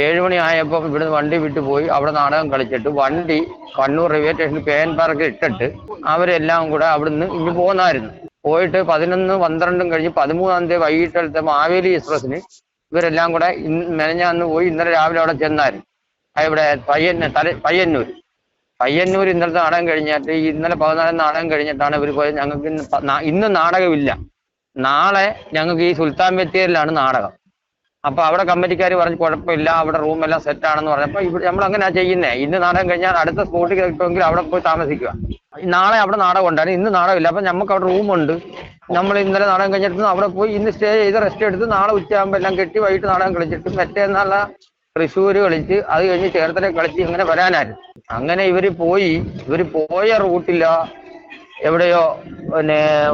7 മണി ആയപ്പോൾ ഇവിടുന്ന് വണ്ടി വിട്ടു പോയി. അവിടെ നാടകം കളിച്ചിട്ട് വണ്ടി കണ്ണൂർ റെയിൽവേ സ്റ്റേഷനിൽ പേൻ പാർക്കിൽ ഇട്ടിട്ട് അവരെല്ലാം കൂടെ അവിടുന്ന് ഇനി പോകുന്നായിരുന്നു. പോയിട്ട് 11-12 കഴിഞ്ഞ് 13-ാം തീയതി വൈകിട്ടത്തെ മാവേലി എക്സ്പ്രസിന് ഇവരെല്ലാം കൂടെ മെനഞ്ഞാന്ന് പോയി. ഇന്നലെ രാവിലെ അവിടെ ചെന്നായിരുന്നു. ഇവിടെ പയ്യന്നൂർ ഇന്നലത്തെ നാടകം കഴിഞ്ഞിട്ട് ഇന്നലെ 14 നാടകം കഴിഞ്ഞിട്ടാണ് ഇവർ പോയത്. ഞങ്ങൾക്ക് ഇന്ന് നാടകമില്ല. നാളെ ഞങ്ങൾക്ക് ഈ സുൽത്താൻ ബത്തേരിയിലാണ് നാടകം. അപ്പൊ അവിടെ കമ്മിറ്റിക്കാർ പറഞ്ഞ് കുഴപ്പമില്ല, അവിടെ റൂമെല്ലാം സെറ്റാണെന്ന് പറഞ്ഞപ്പോൾ ഇവിടെ നമ്മൾ അങ്ങനെയാ ചെയ്യുന്നത്. ഇന്ന് നാടകം കഴിഞ്ഞാൽ അടുത്ത സ്പോട്ടിൽ കിട്ടുമെങ്കിൽ അവിടെ പോയി താമസിക്കുക. നാളെ അവിടെ നാടകം ഉണ്ടായിരുന്നു, ഇന്ന് നാടകമില്ല. അപ്പൊ നമുക്ക് അവിടെ റൂമുണ്ട്. നമ്മൾ ഇന്നലെ നാടകം കഴിഞ്ഞിട്ട് അവിടെ പോയി ഇന്ന് സ്റ്റേ ചെയ്ത് റെസ്റ്റ് എടുത്ത് നാളെ ഉച്ചയാകുമ്പോൾ എല്ലാം കെട്ടി വൈകിട്ട് നാടകം കളിച്ചിട്ട് മറ്റേന്നാള തൃശ്ശൂര് കളിച്ച് അത് കഴിഞ്ഞ് ചേർത്തല കളിച്ച് ഇങ്ങനെ വരാനായിരുന്നു. അങ്ങനെ ഇവര് പോയ റൂട്ടില്ല, എവിടെയോ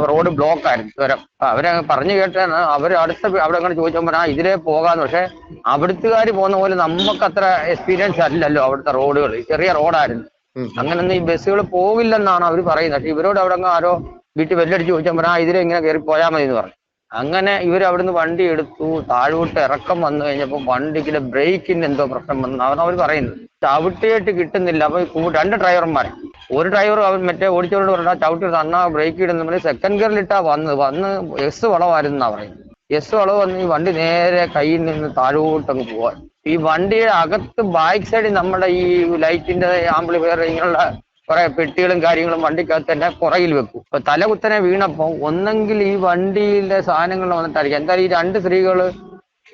റോഡ് ബ്ലോക്ക് ആയിരുന്നു ചുരം. അവരെ പറഞ്ഞു കേട്ടാണ് അവർ അവിടെ അങ്ങനെ ചോദിച്ചപ്പോൾ ഇതിലേ പോകാന്ന്. പക്ഷെ അവിടുത്തുകാർ പോകുന്ന പോലെ നമുക്ക് അത്ര എക്സ്പീരിയൻസ് അല്ലല്ലോ. അവിടുത്തെ റോഡുകൾ ചെറിയ റോഡായിരുന്നു. അങ്ങനൊന്നും ഈ ബസ്സുകൾ പോകില്ലെന്നാണ് അവർ പറയുന്നത്. പക്ഷെ ഇവരോട് അവിടെ ആരോ വീട്ടിൽ വെല്ലടിച്ച് ചോദിച്ചപ്പോൾ ഇതിലെ ഇങ്ങനെ കയറി പോയാൽ മതി എന്ന് പറഞ്ഞു. അങ്ങനെ ഇവർ അവിടുന്ന് വണ്ടി എടുത്തു. താഴോട്ട് ഇറക്കം വന്നു കഴിഞ്ഞപ്പോൾ വണ്ടിക്ക് ബ്രേക്കിന് എന്തോ പ്രശ്നം വന്നു അവർ പറയുന്നത്. ചവിട്ടിയിട്ട് കിട്ടുന്നില്ല. അപ്പൊ 2 ഡ്രൈവർമാർ, ഒരു ഡ്രൈവർ അവർ മറ്റേ ഓടിച്ചവരോട് പറഞ്ഞാൽ ചവിട്ടി തന്നാ ബ്രേക്ക് ഇടുന്ന സെക്കൻഡ് ഗിയറിലിട്ടാ വന്ന് എസ് വളവായിരുന്നാ പറയുന്നത്. എസ് വളവ് വന്ന് ഈ വണ്ടി നേരെ കയ്യിൽ നിന്ന് താഴോട്ടങ്ങ് പോവാൻ. ഈ വണ്ടിയുടെ അകത്ത് ബാക്ക് സൈഡിൽ നമ്മുടെ ഈ ലൈറ്റിന്റെ ആംപ്ലിഫയർ ഇങ്ങനെയുള്ള കുറെ പെട്ടികളും കാര്യങ്ങളും വണ്ടിക്കകത്ത് തന്നെ പുറകിൽ വെക്കും. അപ്പൊ തലകുത്തനെ വീണപ്പോ ഒന്നെങ്കിൽ ഈ വണ്ടിയിലെ സാധനങ്ങൾ വന്നിട്ടായിരിക്കും. എന്തായാലും ഈ 2 സ്ത്രീകള്,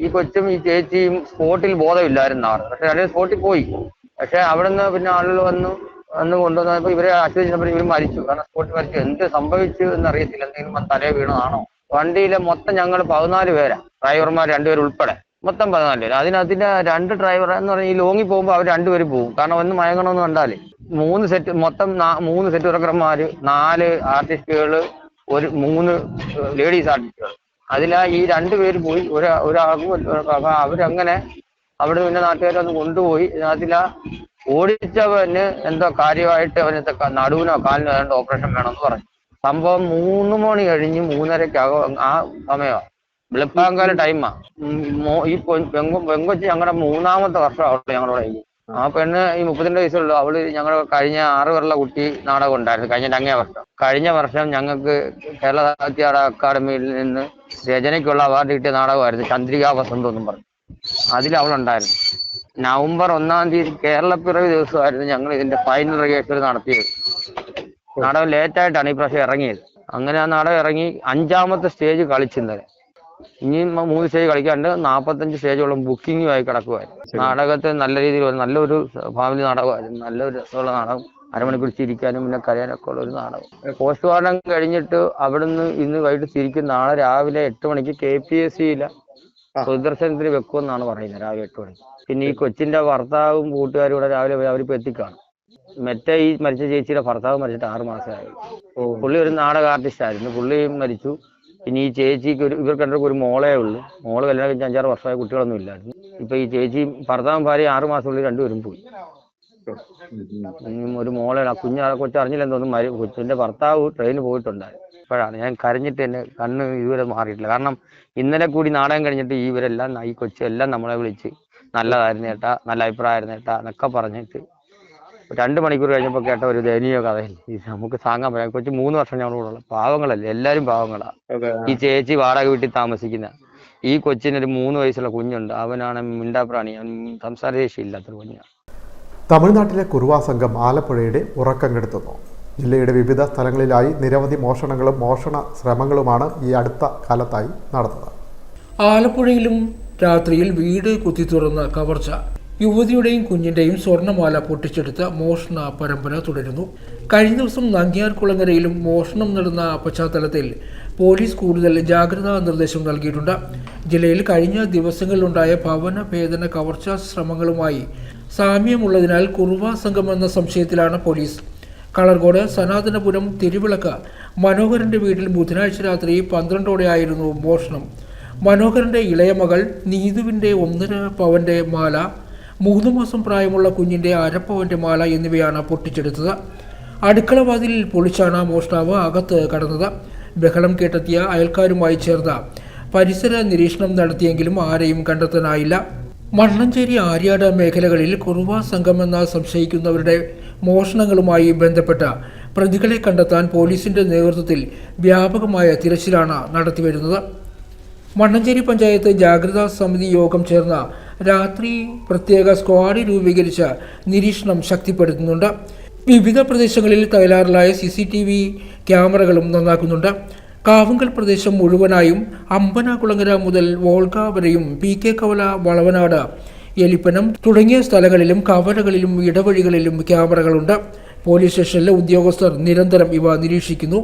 ഈ കൊച്ചും ഈ ചേച്ചിയും സ്പോട്ടിൽ ബോധമില്ലായിരുന്നവർ. പക്ഷെ 2 സ്പോട്ടിൽ പോയി. പക്ഷെ അവിടുന്ന് പിന്നെ ആളുകൾ വന്ന് കൊണ്ടുവന്നപ്പോ ഇവരെ ആശുപത്രി ഇവർ മരിച്ചു. കാരണം സ്പോട്ടിൽ മരിച്ചു. എന്ത് സംഭവിച്ചു എന്നറിയത്തില്ല. എന്തെങ്കിലും തലേ വീണതാണോ? വണ്ടിയിലെ മൊത്തം ഞങ്ങൾ 14 പേരാ, ഡ്രൈവർമാർ 2 പേര് ഉൾപ്പെടെ മൊത്തം 14 പേര്. അതിനകത്തിന്റെ 2 ഡ്രൈവർ എന്ന് പറഞ്ഞാൽ ഈ ലോങ്ങിൽ പോകുമ്പോൾ അവർ 2 പേര് പോകും. കാരണം ഒന്ന് മയങ്ങണമെന്ന് കണ്ടാലേ 3 സെറ്റ്, മൊത്തം 3 സെറ്റ് ഉറക്കന്മാര്, 4 ആർട്ടിസ്റ്റുകൾ, 3 ലേഡീസ് ആർട്ടിസ്റ്റുകൾ. അതിലാ ഈ 2 പേര് പോയി. ഒരാൾക്കും അവരങ്ങനെ അവിടെ പിന്നെ നാട്ടുകാരൊന്ന് കൊണ്ടുപോയി. അതിലാ ഓടിച്ചവന് എന്തോ കാര്യമായിട്ട് അവന് നടുവിനോ കാലിനോ ഏതാണ്ട് ഓപ്പറേഷൻ വേണമെന്ന് പറഞ്ഞു. സംഭവം 3 മണി കഴിഞ്ഞ് 3:30 ആ സമയമാണ്. വെളുപ്പാങ്കാല ടൈമാ. ഈ പെങ്കൊച്ച് ഞങ്ങളുടെ 3ാമത്തെ വർഷം അവള് ഞങ്ങളുടെ കയ്യിൽ. ആ പെണ്ണ് ഈ 32 വയസ്സുള്ളൂ. അവള് ഞങ്ങളുടെ കഴിഞ്ഞ 6 പേരുള്ള കുട്ടി നാടകം ഉണ്ടായിരുന്നു കഴിഞ്ഞ വർഷം ഞങ്ങൾക്ക് കേരള സാഹിത്യ അക്കാദമിയിൽ നിന്ന് രചനയ്ക്കുള്ള അവാർഡ് കിട്ടിയ നാടകമായിരുന്നു ചന്ദ്രികാ വസന്തം എന്നും പറഞ്ഞു. അതിൽ അവളുണ്ടായിരുന്നു. നവംബർ 1-ാം തീയതി കേരളപ്പിറവി ദിവസമായിരുന്നു ഞങ്ങൾ ഇതിന്റെ ഫൈനൽ റിഹേഴ്സൽ നടത്തിയത്. നാടകം ലേറ്റായിട്ടാണ് ഈ പ്രാവശ്യം ഇറങ്ങിയത്. അങ്ങനെ ആ നാടകം ഇറങ്ങി 5ാമത്തെ സ്റ്റേജ് കളിച്ചിന്നലെ. ഇനി 3 സ്റ്റേജ് കളിക്കാണ്ട് 45 സ്റ്റേജോളം ബുക്കിങ്ങുമായി കിടക്കുമായിരുന്നു. നാടകത്തെ നല്ല രീതിയിൽ നല്ലൊരു ഫാമിലി നാടകമായിരുന്നു. നല്ലൊരു രസമുള്ള നാടകം. അരമണിക്കൂർ ചിരിക്കാനും പിന്നെ കരയാനൊക്കെ ഉള്ള ഒരു നാടകം. പോസ്റ്റ്മോർട്ടം കഴിഞ്ഞിട്ട് അവിടുന്ന് ഇന്ന് വൈകിട്ട് തിരിക്കും. നാളെ രാവിലെ 8 മണിക്ക് KPSCയിലെ പൊതുദർശനത്തിന് വെക്കുമെന്നാണ് പറയുന്നത്. രാവിലെ 8 മണിക്ക്. പിന്നെ ഈ കൊച്ചിന്റെ ഭർത്താവും കൂട്ടുകാരും കൂടെ രാവിലെ അവരിപ്പോ എത്തിക്കാണും. മറ്റേ ഈ മരിച്ച ചേച്ചിയുടെ ഭർത്താവ് മരിച്ചിട്ട് 6 മാസമായി. പുള്ളി ഒരു നാടക ആർട്ടിസ്റ്റ് ആയിരുന്നു. പുള്ളിയും മരിച്ചു. ഇനി ഈ ചേച്ചിക്ക് ഇവർക്ക് രണ്ടുപേർക്കും ഒരു മോളേ ഉള്ളൂ. മോള് കല്യാണം കഴിച്ച് 5-6 വർഷമായ കുട്ടികളൊന്നും ഇല്ലായിരുന്നു. ഇപ്പൊ ഈ ചേച്ചി ഭർത്താവും ഭാര്യ 6 മാസമുള്ളിൽ രണ്ടുപേരും പോയി. ഒരു മോളെ കൊച്ചറിഞ്ഞില്ലെന്ന് തോന്നുന്നു. കൊച്ചിന്റെ ഭർത്താവ് ട്രെയിന് പോയിട്ടുണ്ടായിരുന്നു. ഇപ്പോഴാണ് ഞാൻ കരഞ്ഞിട്ട് എന്നെ കണ്ണ് ഇതുവരെ മാറിയിട്ടില്ല. കാരണം ഇന്നലെ കൂടി നാടകം കഴിഞ്ഞിട്ട് ഇവരെല്ലാം ഈ കൊച്ചെല്ലാം നമ്മളെ വിളിച്ച് നല്ലതായിരുന്നു ഏട്ടാ, നല്ല അഭിപ്രായമായിരുന്നു ഏട്ടാ എന്നൊക്കെ പറഞ്ഞിട്ട് 2 മണിക്കൂർ കഴിഞ്ഞപ്പോൾ കേട്ട ഒരു ദയനീയ കഥയില്ല. നമുക്ക് താങ്ങാൻ പറയാം. കൊച്ചു 3 വർഷം ഞങ്ങളോട് ഉള്ള പാവങ്ങളല്ലേ, എല്ലാവരും പാവങ്ങളാ. ഈ ചേച്ചി വാടക വീട്ടിൽ താമസിക്കുന്ന ഈ കൊച്ചിനൊരു 3 വയസ്സുള്ള കുഞ്ഞുണ്ട്. അവനാണ് മിണ്ടാപ്രാണി, അവൻ സംസാരശേഷി ഇല്ലാത്തൊരു കുഞ്ഞാണ്. തമിഴ്നാട്ടിലെ കുറുവാ സംഘം ആലപ്പുഴയുടെ ഉറക്കം കെടുത്തുന്നു. ജില്ലയുടെ വിവിധ സ്ഥലങ്ങളിലായി നിരവധി മോഷണങ്ങളും മോഷണ ശ്രമങ്ങളുമാണ് ഈ അടുത്ത കാലത്തായി നടന്നത്. ആലപ്പുഴയിലും രാത്രിയിൽ വീട് കുത്തി തുറന്ന കവർച്ച, യുവതിയുടെയും കുഞ്ഞിൻ്റെയും സ്വർണ്ണമാല പൊട്ടിച്ചെടുത്ത മോഷണ പരമ്പര തുടരുന്നു. കഴിഞ്ഞ ദിവസം നങ്ങ്യാർകുളങ്ങരയിലും മോഷണം നടന്ന പശ്ചാത്തലത്തിൽ പോലീസ് കൂടുതൽ ജാഗ്രതാ നിർദ്ദേശം നൽകിയിട്ടുണ്ട്. ജില്ലയിൽ കഴിഞ്ഞ ദിവസങ്ങളിലുണ്ടായ ഭവന ഭേദന കവർച്ചാ ശ്രമങ്ങളുമായി സാമ്യമുള്ളതിനാൽ കുറുവാ സംഘമെന്ന സംശയത്തിലാണ് പോലീസ്. കളർകോട് സനാതനപുരം തിരുവിളക്ക് മനോഹരൻ്റെ വീട്ടിൽ ബുധനാഴ്ച രാത്രി 12ഓടെയായിരുന്നു മോഷണം. മനോഹരൻ്റെ ഇളയ മകൾ നീതുവിൻ്റെ 1.5 പവൻ്റെ മാല, 3 മാസം പ്രായമുള്ള കുഞ്ഞിൻ്റെ 1/2 പവൻ്റെ മാല എന്നിവയാണ് പൊട്ടിച്ചെടുത്തത്. അടുക്കള വാതിലിൽ പൊളിച്ചാണ് മോഷ്ടാവ് അകത്ത് കടന്നത്. ബഹളം കേട്ടെത്തിയ അയൽക്കാരുമായി ചേർന്ന് പരിസര നിരീക്ഷണം നടത്തിയെങ്കിലും ആരെയും കണ്ടെത്താനായില്ല. മണ്ണഞ്ചേരി ആര്യാട് മേഖലകളിൽ കുറുവാ സംഘമെന്ന് സംശയിക്കുന്നവരുടെ മോഷണങ്ങളുമായി ബന്ധപ്പെട്ട പ്രതികളെ കണ്ടെത്താൻ പോലീസിന്റെ നേതൃത്വത്തിൽ വ്യാപകമായ തിരച്ചിലാണ് നടത്തിവരുന്നത്. മണ്ണഞ്ചേരി പഞ്ചായത്ത് ജാഗ്രതാ സമിതി യോഗം ചേർന്ന രാത്രി പ്രത്യേക സ്ക്വാഡ് രൂപീകരിച്ച് നിരീക്ഷണം ശക്തിപ്പെടുത്തുന്നുണ്ട്. വിവിധ പ്രദേശങ്ങളിൽ തകരാറിലായ CCTV ക്യാമറകളും നന്നാക്കുന്നുണ്ട്. കാവുങ്കൽ പ്രദേശം മുഴുവനായും അമ്പനാകുളങ്ങര മുതൽ വോൾഗ വരെയും PK കവല, വളവനാട്, എലിപ്പനം തുടങ്ങിയ സ്ഥലങ്ങളിലും കവലകളിലും ഇടവഴികളിലും ക്യാമറകളുണ്ട്. പോലീസ് സ്റ്റേഷനിലെ ഉദ്യോഗസ്ഥർ നിരന്തരം ഇവ നിരീക്ഷിക്കുന്നു.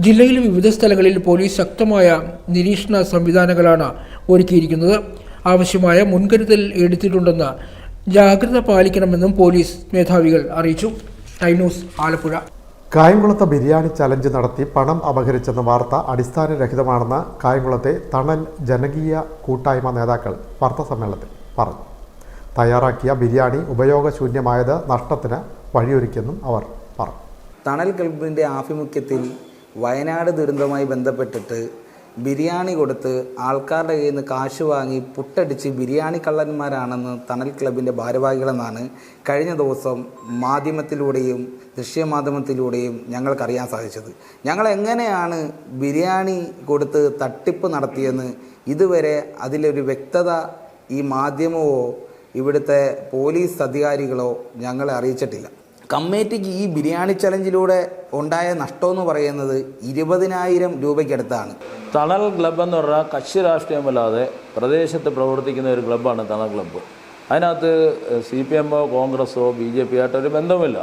ജില്ലയിലെ വിവിധ സ്ഥലങ്ങളിൽ പോലീസ് ശക്തമായ നിരീക്ഷണ സംവിധാനങ്ങളാണ് ഒരുക്കിയിരിക്കുന്നത്. ആവശ്യമായ മുൻകരുതൽ എടുത്തിട്ടുണ്ടെന്ന് ജാഗ്രത പാലിക്കണമെന്നും പോലീസ് മേധാവികൾ അറിയിച്ചു. Time news, Alappuzha. കായംകുളത്ത് ബിരിയാണി ചലഞ്ച് നടത്തി പണം അപഹരിച്ചെന്ന വാർത്ത അടിസ്ഥാനരഹിതമാണെന്ന് കായംകുളത്തെ തണൽ ജനകീയ കൂട്ടായ്മ നേതാക്കൾ വാർത്താസമ്മേളനത്തിൽ പറഞ്ഞു. തയ്യാറാക്കിയ ബിരിയാണി ഉപയോഗശൂന്യമായത് നഷ്ടത്തിന് വഴിയൊരുക്കിയെന്നും അവർ പറഞ്ഞു. തണൽ ക്ലബിൻ്റെ ആഭിമുഖ്യത്തിൽ വയനാട് ദുരന്തവുമായി ബന്ധപ്പെട്ടിട്ട് ബിരിയാണി കൊടുത്ത് ആൾക്കാരുടെ കയ്യിൽ നിന്ന് കാശ് വാങ്ങി പുട്ടടിച്ച് ബിരിയാണി കള്ളന്മാരാണെന്ന് തണൽ ക്ലബിൻ്റെ ഭാരവാഹികളെന്നാണ് കഴിഞ്ഞ ദിവസം മാധ്യമത്തിലൂടെയും ദൃശ്യമാധ്യമത്തിലൂടെയും ഞങ്ങൾക്കറിയാൻ സാധിച്ചത്. ഞങ്ങൾ എങ്ങനെയാണ് ബിരിയാണി കൊടുത്ത് തട്ടിപ്പ് നടത്തിയെന്ന് ഇതുവരെ അതിലൊരു വ്യക്തത ഈ മാധ്യമമോ ഇവിടുത്തെ പോലീസ് അധികാരികളോ ഞങ്ങളെ അറിയിച്ചിട്ടില്ല. കമ്മിറ്റിക്ക് ഈ ബിരിയാണി ചലഞ്ചിലൂടെ ഉണ്ടായ നഷ്ടമെന്ന് പറയുന്നത് 20,000 രൂപയ്ക്കടുത്താണ്. തണൽ ക്ലബ് എന്ന് പറഞ്ഞാൽ കക്ഷി രാഷ്ട്രീയമല്ലാതെ പ്രദേശത്ത് പ്രവർത്തിക്കുന്ന ഒരു ക്ലബ്ബാണ് തണൽ ക്ലബ്ബ്. അതിനകത്ത് CPM ഓ കോൺഗ്രസോ BJP ആയിട്ടൊരു ബന്ധമില്ല.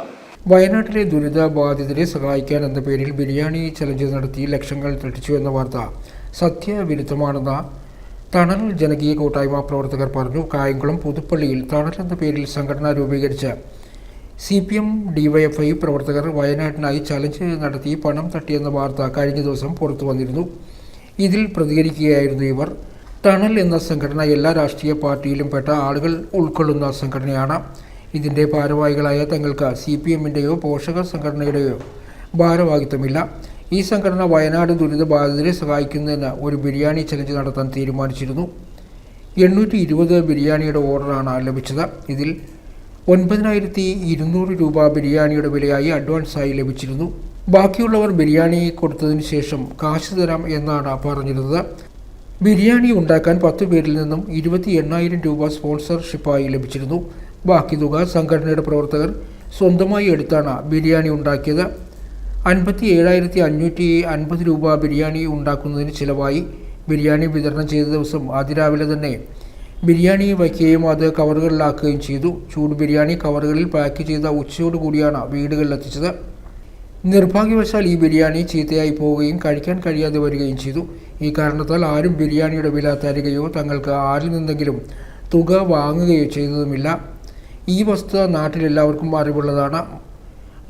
വയനാട്ടിലെ ദുരിതബാധിതരെ സഹായിക്കാൻ എന്ന പേരിൽ ബിരിയാണി ചലഞ്ച് നടത്തി ലക്ഷങ്ങൾ തട്ടിച്ചു എന്ന വാർത്ത സത്യവിരുദ്ധമാണെന്ന് തണൽ ജനകീയ കൂട്ടായ്മ പ്രവർത്തകർ പറഞ്ഞു. കായംകുളം പുതുപ്പള്ളിയിൽ തണൽ എന്ന പേരിൽ സംഘടന രൂപീകരിച്ച CPM DYFI പ്രവർത്തകർ വയനാട്ടിനായി ചലഞ്ച് നടത്തി പണം തട്ടിയെന്ന വാർത്ത കഴിഞ്ഞ ദിവസം പുറത്തു വന്നിരുന്നു. ഇതിൽ പ്രതികരിക്കുകയായിരുന്നു ഇവർ. തണൽ എന്ന സംഘടന എല്ലാ രാഷ്ട്രീയ പാർട്ടിയിലും പെട്ട ആളുകൾ ഉൾക്കൊള്ളുന്ന സംഘടനയാണ്. ഇതിൻ്റെ ഭാരവാഹികളായ തങ്ങൾക്ക് CPMൻ്റെയോ പോഷക സംഘടനയുടെയോ ഭാരവാഹിത്വമില്ല. ഈ സംഘടന വയനാട് ദുരിതബാധിതരെ സഹായിക്കുന്നതിന് ഒരു ബിരിയാണി ചലഞ്ച് നടത്താൻ തീരുമാനിച്ചിരുന്നു. 820 ബിരിയാണിയുടെ ഓർഡറാണ് ലഭിച്ചത്. ഇതിൽ 9,200 രൂപ ബിരിയാണിയുടെ വിലയായി അഡ്വാൻസായി ലഭിച്ചിരുന്നു. ബാക്കിയുള്ളവർ ബിരിയാണി കൊടുത്തതിന് ശേഷം കാശ് തരാം എന്നാണ് പറഞ്ഞിരുന്നത്. ബിരിയാണി ഉണ്ടാക്കാൻ 10 പേരിൽ നിന്നും 28,000 രൂപ സ്പോൺസർഷിപ്പായി ലഭിച്ചിരുന്നു. ബാക്കി തുക സംഘടനയുടെ പ്രവർത്തകർ സ്വന്തമായി എടുത്താണ് ബിരിയാണി ഉണ്ടാക്കിയത്. 57,550 രൂപ ബിരിയാണി ഉണ്ടാക്കുന്നതിന് ചിലവായി. ബിരിയാണി വിതരണം ചെയ്ത ദിവസം അതിരാവിലെ തന്നെ ബിരിയാണി വയ്ക്കുകയും അത് കവറുകളിലാക്കുകയും ചെയ്തു. ചൂട് ബിരിയാണി കവറുകളിൽ പാക്ക് ചെയ്ത ഉച്ചയോടുകൂടിയാണ് വീടുകളിലെത്തിച്ചത്. നിർഭാഗ്യവശാൽ ഈ ബിരിയാണി ചീത്തയായി പോവുകയും കഴിക്കാൻ കഴിയാതെ വരികയും ചെയ്തു. ഈ കാരണത്താൽ ആരും ബിരിയാണിയുടെ വില തരികയോ തങ്ങൾക്ക് ആരിൽ നിന്നെങ്കിലും തുക വാങ്ങുകയോ ചെയ്തതുമില്ല. ഈ വസ്തുത നാട്ടിലെല്ലാവർക്കും അറിവുള്ളതാണ്.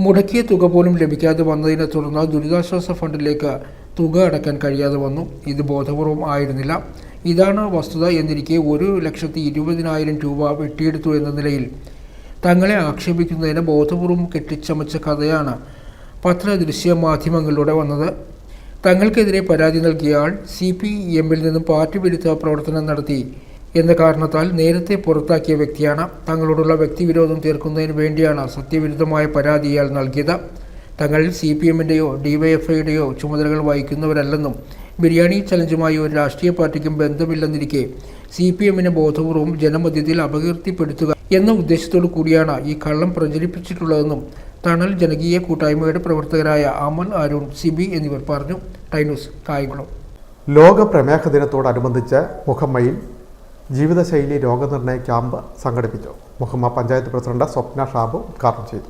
മുടക്കിയ തുക പോലും ലഭിക്കാതെ വന്നതിനെ തുടർന്ന് ദുരിതാശ്വാസ ഫണ്ടിലേക്ക് തുക അടയ്ക്കാൻ കഴിയാതെ വന്നു. ഇത് ബോധപൂർവം ആയിരുന്നില്ല. ഇതാണ് വസ്തുത എന്നിരിക്കെ 1,20,000 രൂപ വെട്ടിയെടുത്തു എന്ന നിലയിൽ തങ്ങളെ ആക്ഷേപിക്കുന്നതിന് ബോധപൂർവം കെട്ടിച്ചമച്ച കഥയാണ് പത്രദൃശ്യ മാധ്യമങ്ങളിലൂടെ വന്നത്. തങ്ങൾക്കെതിരെ പരാതി നൽകിയ ആൾ CPM-ൽ നിന്നും പാർട്ടി വിരുദ്ധ പ്രവർത്തനം നടത്തി എന്ന കാരണത്താൽ നേരത്തെ പുറത്താക്കിയ വ്യക്തിയാണ്. തങ്ങളോടുള്ള വ്യക്തിവിരോധം തീർക്കുന്നതിന് വേണ്ടിയാണ് സത്യവിരുദ്ധമായ പരാതി ഇയാൾ നൽകിയത്. തങ്ങൾ CPM-ൻ്റെയോ DYFIയുടെയോ ചുമതലകൾ വഹിക്കുന്നവരല്ലെന്നും ബിരിയാണി ചലഞ്ചുമായി ഒരു രാഷ്ട്രീയ പാർട്ടിക്കും ബന്ധമില്ലെന്നിരിക്കെ CPM-നെ ബോധപൂർവം ജനമധ്യത്തിൽ അപകീർത്തിപ്പെടുത്തുക എന്ന ഉദ്ദേശത്തോടു കൂടിയാണ് ഈ കള്ളം പ്രചരിപ്പിച്ചിട്ടുള്ളതെന്നും തണൽ ജനകീയ കൂട്ടായ്മയുടെ പ്രവർത്തകരായ അമൽ, അരുൺ, സിബി എന്നിവർ പറഞ്ഞു. ടൈനൂസ്, കായംകുളം. ലോക പ്രമേഹ ദിനത്തോടനുബന്ധിച്ച് മുഹമ്മയിൽ ജീവിതശൈലി രോഗനിർണയ ക്യാമ്പ് സംഘടിപ്പിച്ചു. മുഹമ്മ പഞ്ചായത്ത് പ്രസിഡന്റ് സ്വപ്ന ഷാബു ഉദ്ഘാടനം ചെയ്തു.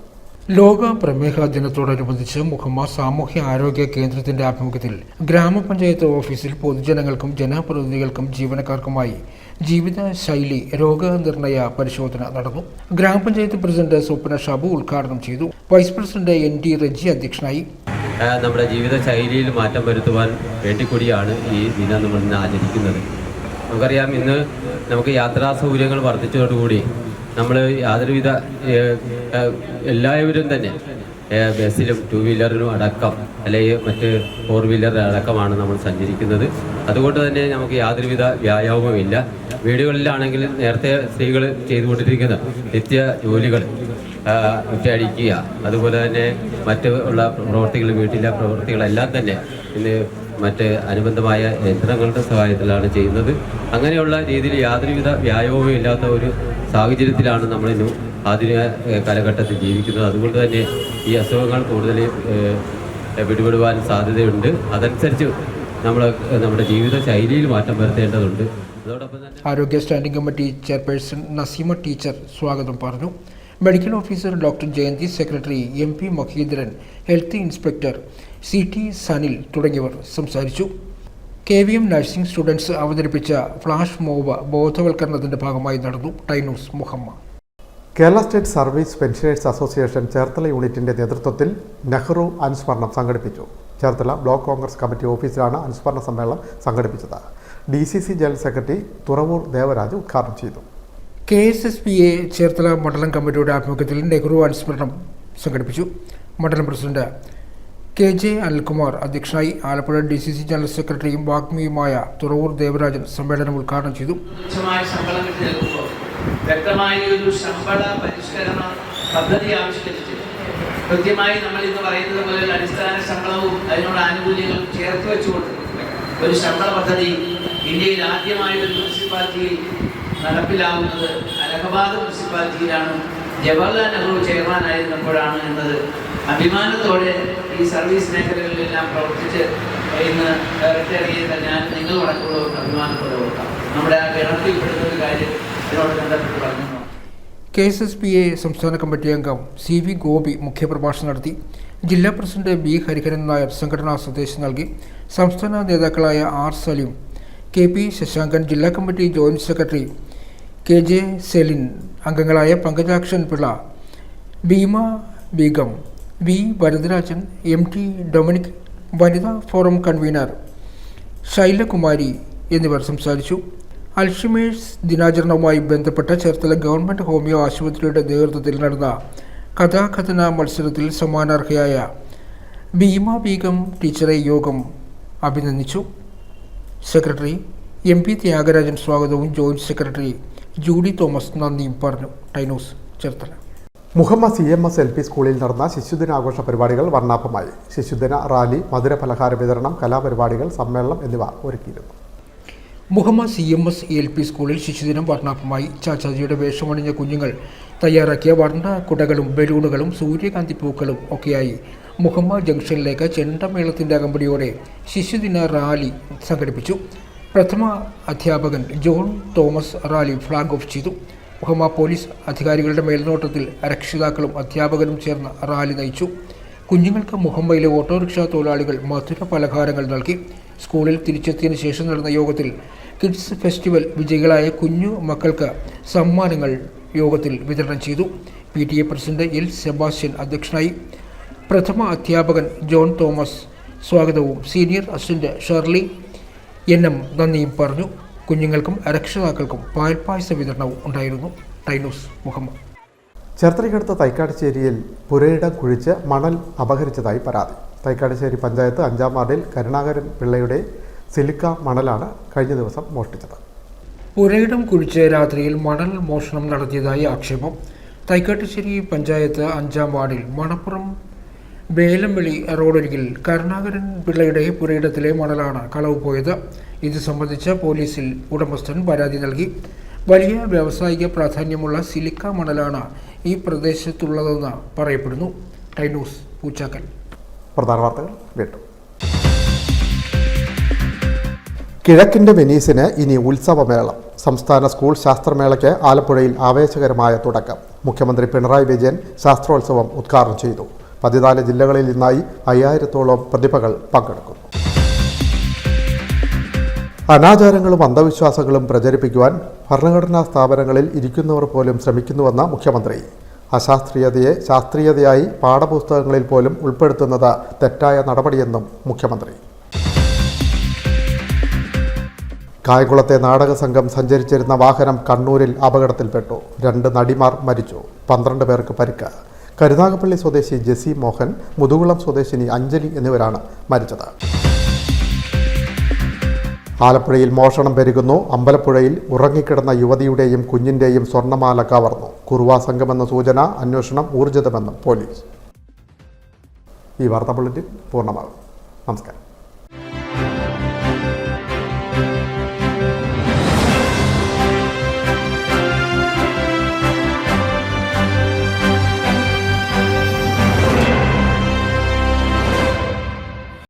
ലോക പ്രമേഹ ദിനത്തോടനുബന്ധിച്ച് മുഹമ്മ സാമൂഹ്യ ആരോഗ്യ കേന്ദ്രത്തിന്റെ ആഭിമുഖ്യത്തിൽ ഗ്രാമപഞ്ചായത്ത് ഓഫീസിൽ പൊതുജനങ്ങൾക്കും ജനപ്രതിനിധികൾക്കും ജീവനക്കാർക്കുമായി ജീവിതശൈലി രോഗനിർണയ പരിശോധന നടന്നു. ഗ്രാമപഞ്ചായത്ത് പ്രസിഡന്റ് സ്വപ്ന ഷാബു ഉദ്ഘാടനം ചെയ്തു. വൈസ് പ്രസിഡന്റ് ND റജി അധ്യക്ഷനായി. നമ്മുടെ ജീവിതശൈലിയിൽ മാറ്റം വരുത്തുവാൻ വേണ്ടി കൂടിയാണ് ഈ ദിനം നമ്മൾ ഇന്ന് ആചരിക്കുന്നത്. നമുക്കറിയാം, ഇന്ന് നമുക്ക് യാത്രാ സൗകര്യങ്ങൾ വർദ്ധിച്ചതോടുകൂടി നമ്മൾ യാതൊരുവിധ എല്ലാവരും തന്നെ ബസ്സിലും 2 വീലറിനും അടക്കം അല്ലെങ്കിൽ മറ്റ് 4 വീലർ അടക്കമാണ് നമ്മൾ സഞ്ചരിക്കുന്നത്. അതുകൊണ്ട് തന്നെ നമുക്ക് യാതൊരുവിധ വ്യായാമവുമില്ല. വീടുകളിലാണെങ്കിൽ നേരത്തെ സ്ത്രീകൾ ചെയ്തുകൊണ്ടിരിക്കുന്ന നിത്യ ജോലികൾ ഒറ്റയടിക്കുക, അതുപോലെ തന്നെ മറ്റ് ഉള്ള പ്രവൃത്തികൾ, വീട്ടിലെ പ്രവൃത്തികളെല്ലാം തന്നെ ഇന്ന് മറ്റ് അനുബന്ധമായ യന്ത്രങ്ങളുടെ സഹായത്തിലാണ് ചെയ്യുന്നത്. അങ്ങനെയുള്ള രീതിയിൽ യാതൊരുവിധ വ്യായാമവും ഇല്ലാത്ത ഒരു സാഹചര്യത്തിലാണ് നമ്മളിന്ന് ആധുനിക കാലഘട്ടത്തിൽ ജീവിക്കുന്നത്. അതുകൊണ്ട് തന്നെ ഈ അസുഖങ്ങൾ കൂടുതൽ പിടിപെടുവാൻ സാധ്യതയുണ്ട്. അതനുസരിച്ച് നമ്മുടെ ജീവിത ശൈലിയിൽ മാറ്റം വരുത്തേണ്ടതുണ്ട്. അതോടൊപ്പം തന്നെ ആരോഗ്യ standing committee chairperson Naseema teacher സ്വാഗതം പറഞ്ഞു. Medical officer doctor Jayanthi, secretary MP Maheendran, health inspector CT Sanil തുടങ്ങിയവർ സംസാരിച്ചു. KVM നഴ്സിംഗ് സ്റ്റുഡൻസ് അവതരിപ്പിച്ച ഫ്ലാഷ് മോബ് ബോധവൽക്കരണത്തിന്റെ ഭാഗമായി നടന്നു. Time news, Muhamma. Kerala state service pensioners association Cherthala യൂണിറ്റിന്റെ നേതൃത്വത്തിൽ നെഹ്റു അനുസ്മരണം സംഘടിപ്പിച്ചു. ചേർത്തല ബ്ലോക്ക് കോൺഗ്രസ് കമ്മിറ്റി ഓഫീസിലാണ് അനുസ്മരണ സമ്മേളനം സംഘടിപ്പിച്ചത്. DCC general secretary Thuravoor Devaraj ഉദ്ഘാടനം ചെയ്തു. KSSPA ചേർത്തല മണ്ഡലം കമ്മിറ്റിയുടെ ആഭിമുഖ്യത്തിൽ നെഹ്റു അനുസ്മരണം സംഘടിപ്പിച്ചു. മണ്ഡലം പ്രസിഡന്റ് KJ അനിൽകുമാർ അധ്യക്ഷനായി. ആലപ്പുഴ DCC ജനറൽ സെക്രട്ടറിയും വാഗ്മിയുമായ തുറവൂർ ദേവരാജൻ സമ്മേളനം ഉദ്ഘാടനം ചെയ്തു. വ്യക്തമായ ഒരു ശമ്പള പരിഷ്കരണ പദ്ധതി ആവിഷ്കരിച്ച് കൃത്യമായി നമ്മൾ ഇന്ന് പറയുന്നത് പോലെ ഒരു അടിസ്ഥാന ശമ്പളവും അതിനുള്ള ആനുകൂല്യങ്ങളും ചേർത്ത് വെച്ചുകൊണ്ട് ഒരു ശമ്പള പദ്ധതി ഇന്ത്യയിൽ ആദ്യമായി ഒരു മുനിസിപ്പാലിറ്റിയിൽ നടപ്പിലാവുന്നത് അലഹബാദ് മുനിസിപ്പാലിറ്റിയിലാണ്. ജവഹർലാൽ നെഹ്റു ചെയർമാനായിരുന്നപ്പോഴാണ് എന്നത് അഭിമാനത്തോടെ ഈ സർവീസ് മേഖലകളിലെല്ലാം പ്രവർത്തിച്ച് ഇന്ന് റിട്ടയർ ചെയ്ത ഞാൻ നിങ്ങളടക്കമുള്ളവർക്ക് അഭിമാനത്തോടെ ഓർക്കാം. നമ്മുടെ ആ ഗണത്തിൽപ്പെടുന്ന ഒരു കാര്യം ഇതിനോട് ബന്ധപ്പെട്ട് പറഞ്ഞു. KSSPA സംസ്ഥാന കമ്മിറ്റി അംഗം CV ഗോപി മുഖ്യപ്രഭാഷണം നടത്തി. ജില്ലാ പ്രസിഡന്റ് B ഹരിഹരൻ നായർ സംഘടനാ സന്ദേശം നൽകി. സംസ്ഥാന നേതാക്കളായ R സലീം, KP ശശാങ്കൻ, ജില്ലാ committee joint secretary KJ Celine, അംഗങ്ങളായ Pankajakshan Pillai, Bheema Beegum, V Varadarajan, MT Dominic, വനിതാ ഫോറം കൺവീനർ ശൈലകുമാരി എന്നിവർ സംസാരിച്ചു. അൽഷിമേഴ്സ് ദിനാചരണവുമായി ബന്ധപ്പെട്ട ചേർത്തല ഗവൺമെൻറ് ഹോമിയോ ആശുപത്രിയുടെ നേതൃത്വത്തിൽ നടന്ന കഥാകഥന മത്സരത്തിൽ സമ്മാനാർഹയായ ഭീമ ബീഗം ടീച്ചറെ യോഗം അഭിനന്ദിച്ചു. സെക്രട്ടറി MP ത്യാഗരാജൻ സ്വാഗതവും ജോയിന്റ് സെക്രട്ടറി ജൂഡി തോമസ് നന്ദിയും പറഞ്ഞു. ടൈനൂസ്, ചേർത്തല. മുഹമ്മ CMS LP സ്കൂളിൽ നടന്ന ശിശുദിനാഘോഷ പരിപാടികൾ വർണ്ണാഭമായി. ശിശുദിന റാലി, മധുരപലഹാര വിതരണം, കലാപരിപാടികൾ, സമ്മേളനം എന്നിവ ഒരുക്കിയിരുന്നു. മുഹമ്മ CMS LP സ്കൂളിൽ ശിശുദിനം വർണ്ണാഭമായി. ചാച്ചാജിയുടെ വേഷമണിഞ്ഞ കുഞ്ഞുങ്ങൾ തയ്യാറാക്കിയ വർണ്ണ കുടകളും ബലൂണുകളും സൂര്യകാന്തി പൂക്കളും ഒക്കെയായി മുഹമ്മ ജംഗ്ഷനിലേക്ക് ചെണ്ടമേളത്തിൻ്റെ അകമ്പടിയോടെ ശിശുദിന റാലി സംഘടിപ്പിച്ചു. പ്രഥമ അധ്യാപകൻ John Thomas rally flag off ചെയ്തു. മുഹമ്മ പോലീസ് അധികാരികളുടെ മേൽനോട്ടത്തിൽ രക്ഷിതാക്കളും അധ്യാപകരും ചേർന്ന് റാലി നയിച്ചു. കുഞ്ഞുങ്ങൾക്ക് മുഹമ്മയിലെ ഓട്ടോറിക്ഷ തൊഴിലാളികൾ മധുര പലഹാരങ്ങൾ നൽകി. സ്കൂളിൽ തിരിച്ചെത്തിയതിനു ശേഷം നടന്ന യോഗത്തിൽ കിഡ്സ് ഫെസ്റ്റിവൽ വിജയികളായ കുഞ്ഞു മക്കൾക്ക് സമ്മാനങ്ങൾ യോഗത്തിൽ വിതരണം ചെയ്തു. PTA പ്രസിഡന്റ് എൽ സെബാസ്റ്റ്യൻ അധ്യക്ഷനായി. പ്രഥമ അധ്യാപകൻ ജോൺ തോമസ് സ്വാഗതവും സീനിയർ അസിസ്റ്റന്റ് ഷെർലി NM നന്ദിയും പറഞ്ഞു. കുഞ്ഞുങ്ങൾക്കും രക്ഷിതാക്കൾക്കും പാൽപ്പായസ വിതരണവും ഉണ്ടായിരുന്നു. ടൈനൂസ് മുഹമ്മദ്. ചേർത്തലയ്ക്കടുത്ത തൈക്കാട്ടുശ്ശേരിയിൽ പുരയിടം കുഴിച്ച് മണൽ അപഹരിച്ചതായി പരാതി. തൈക്കാട്ടുശ്ശേരി പഞ്ചായത്ത് 5-ാം വാർഡിൽ കരുണാകരൻ പിള്ളയുടെ സിലിക്ക മണലാണ് കഴിഞ്ഞ ദിവസം മോഷ്ടിച്ചത്. പുരയിടം കുഴിച്ച് രാത്രിയിൽ മണൽ മോഷണം നടത്തിയതായി ആക്ഷേപം. തൈക്കാട്ടുശ്ശേരി പഞ്ചായത്ത് 5-ാം വാർഡിൽ മണപ്പുറം വേലംവിളി റോഡരികിൽ കരുണാകരൻ പിള്ളയുടെ പുരയിടത്തിലെ മണലാണ് കളവ് പോയത്. ഇത് സംബന്ധിച്ച് പോലീസിൽ ഉടമസ്ഥൻ പരാതി നൽകി. വലിയ വ്യാവസായിക പ്രാധാന്യമുള്ള സിലിക്ക മണലാണ് ഈ പ്രദേശത്തുള്ളതെന്ന് പറയപ്പെടുന്നു. ടൈനൂസ് പൂച്ചാക്കൽ. പ്രധാന വാർത്തകൾ വീണ്ടും. കിഴക്കിൻ്റെ വെനീസിന് ഇനി ഉത്സവമേളം. സംസ്ഥാന സ്കൂൾ ശാസ്ത്രമേളയ്ക്ക് ആലപ്പുഴയിൽ ആവേശകരമായ തുടക്കം. മുഖ്യമന്ത്രി പിണറായി വിജയൻ ശാസ്ത്രോത്സവം ഉദ്ഘാടനം ചെയ്തു. 14 ജില്ലകളിൽ നിന്നായി 5000-ഓളം പ്രതിഭകൾ പങ്കെടുക്കുന്നു. അനാചാരങ്ങളും അന്ധവിശ്വാസങ്ങളും പ്രചരിപ്പിക്കുവാൻ ഭരണഘടനാ സ്ഥാപനങ്ങളിൽ ഇരിക്കുന്നവർ പോലും ശ്രമിക്കുന്നുവെന്ന മുഖ്യമന്ത്രി. അശാസ്ത്രീയതയെ ശാസ്ത്രീയതയായി പാഠപുസ്തകങ്ങളിൽ പോലും ഉൾപ്പെടുത്തുന്നത് തെറ്റായ നടപടിയെന്നും മുഖ്യമന്ത്രി. കായംകുളത്തെ നാടക സംഘം സഞ്ചരിച്ചിരുന്ന വാഹനം കണ്ണൂരിൽ അപകടത്തിൽപ്പെട്ടു. 2 നടിമാർ മരിച്ചു, 12 പേർക്ക് പരിക്ക്. കരുനാഗപ്പള്ളി സ്വദേശി ജെസി മോഹൻ, മുതുകുളം സ്വദേശിനി അഞ്ജലി എന്നിവരാണ് മരിച്ചത്. ആലപ്പുഴയിൽ മോഷണം പെരുകുന്നു. അമ്പലപ്പുഴയിൽ ഉറങ്ങിക്കിടന്ന യുവതിയുടെയും കുഞ്ഞിൻ്റെയും സ്വർണ്ണമാല കവർന്നു. കുറുവാ സംഘമെന്ന സൂചന. അന്വേഷണം ഊർജിതമെന്നും പോലീസ്. ഈ വാർത്താ ബുള്ളറ്റിൻ പൂർണ്ണമാകും. നമസ്കാരം.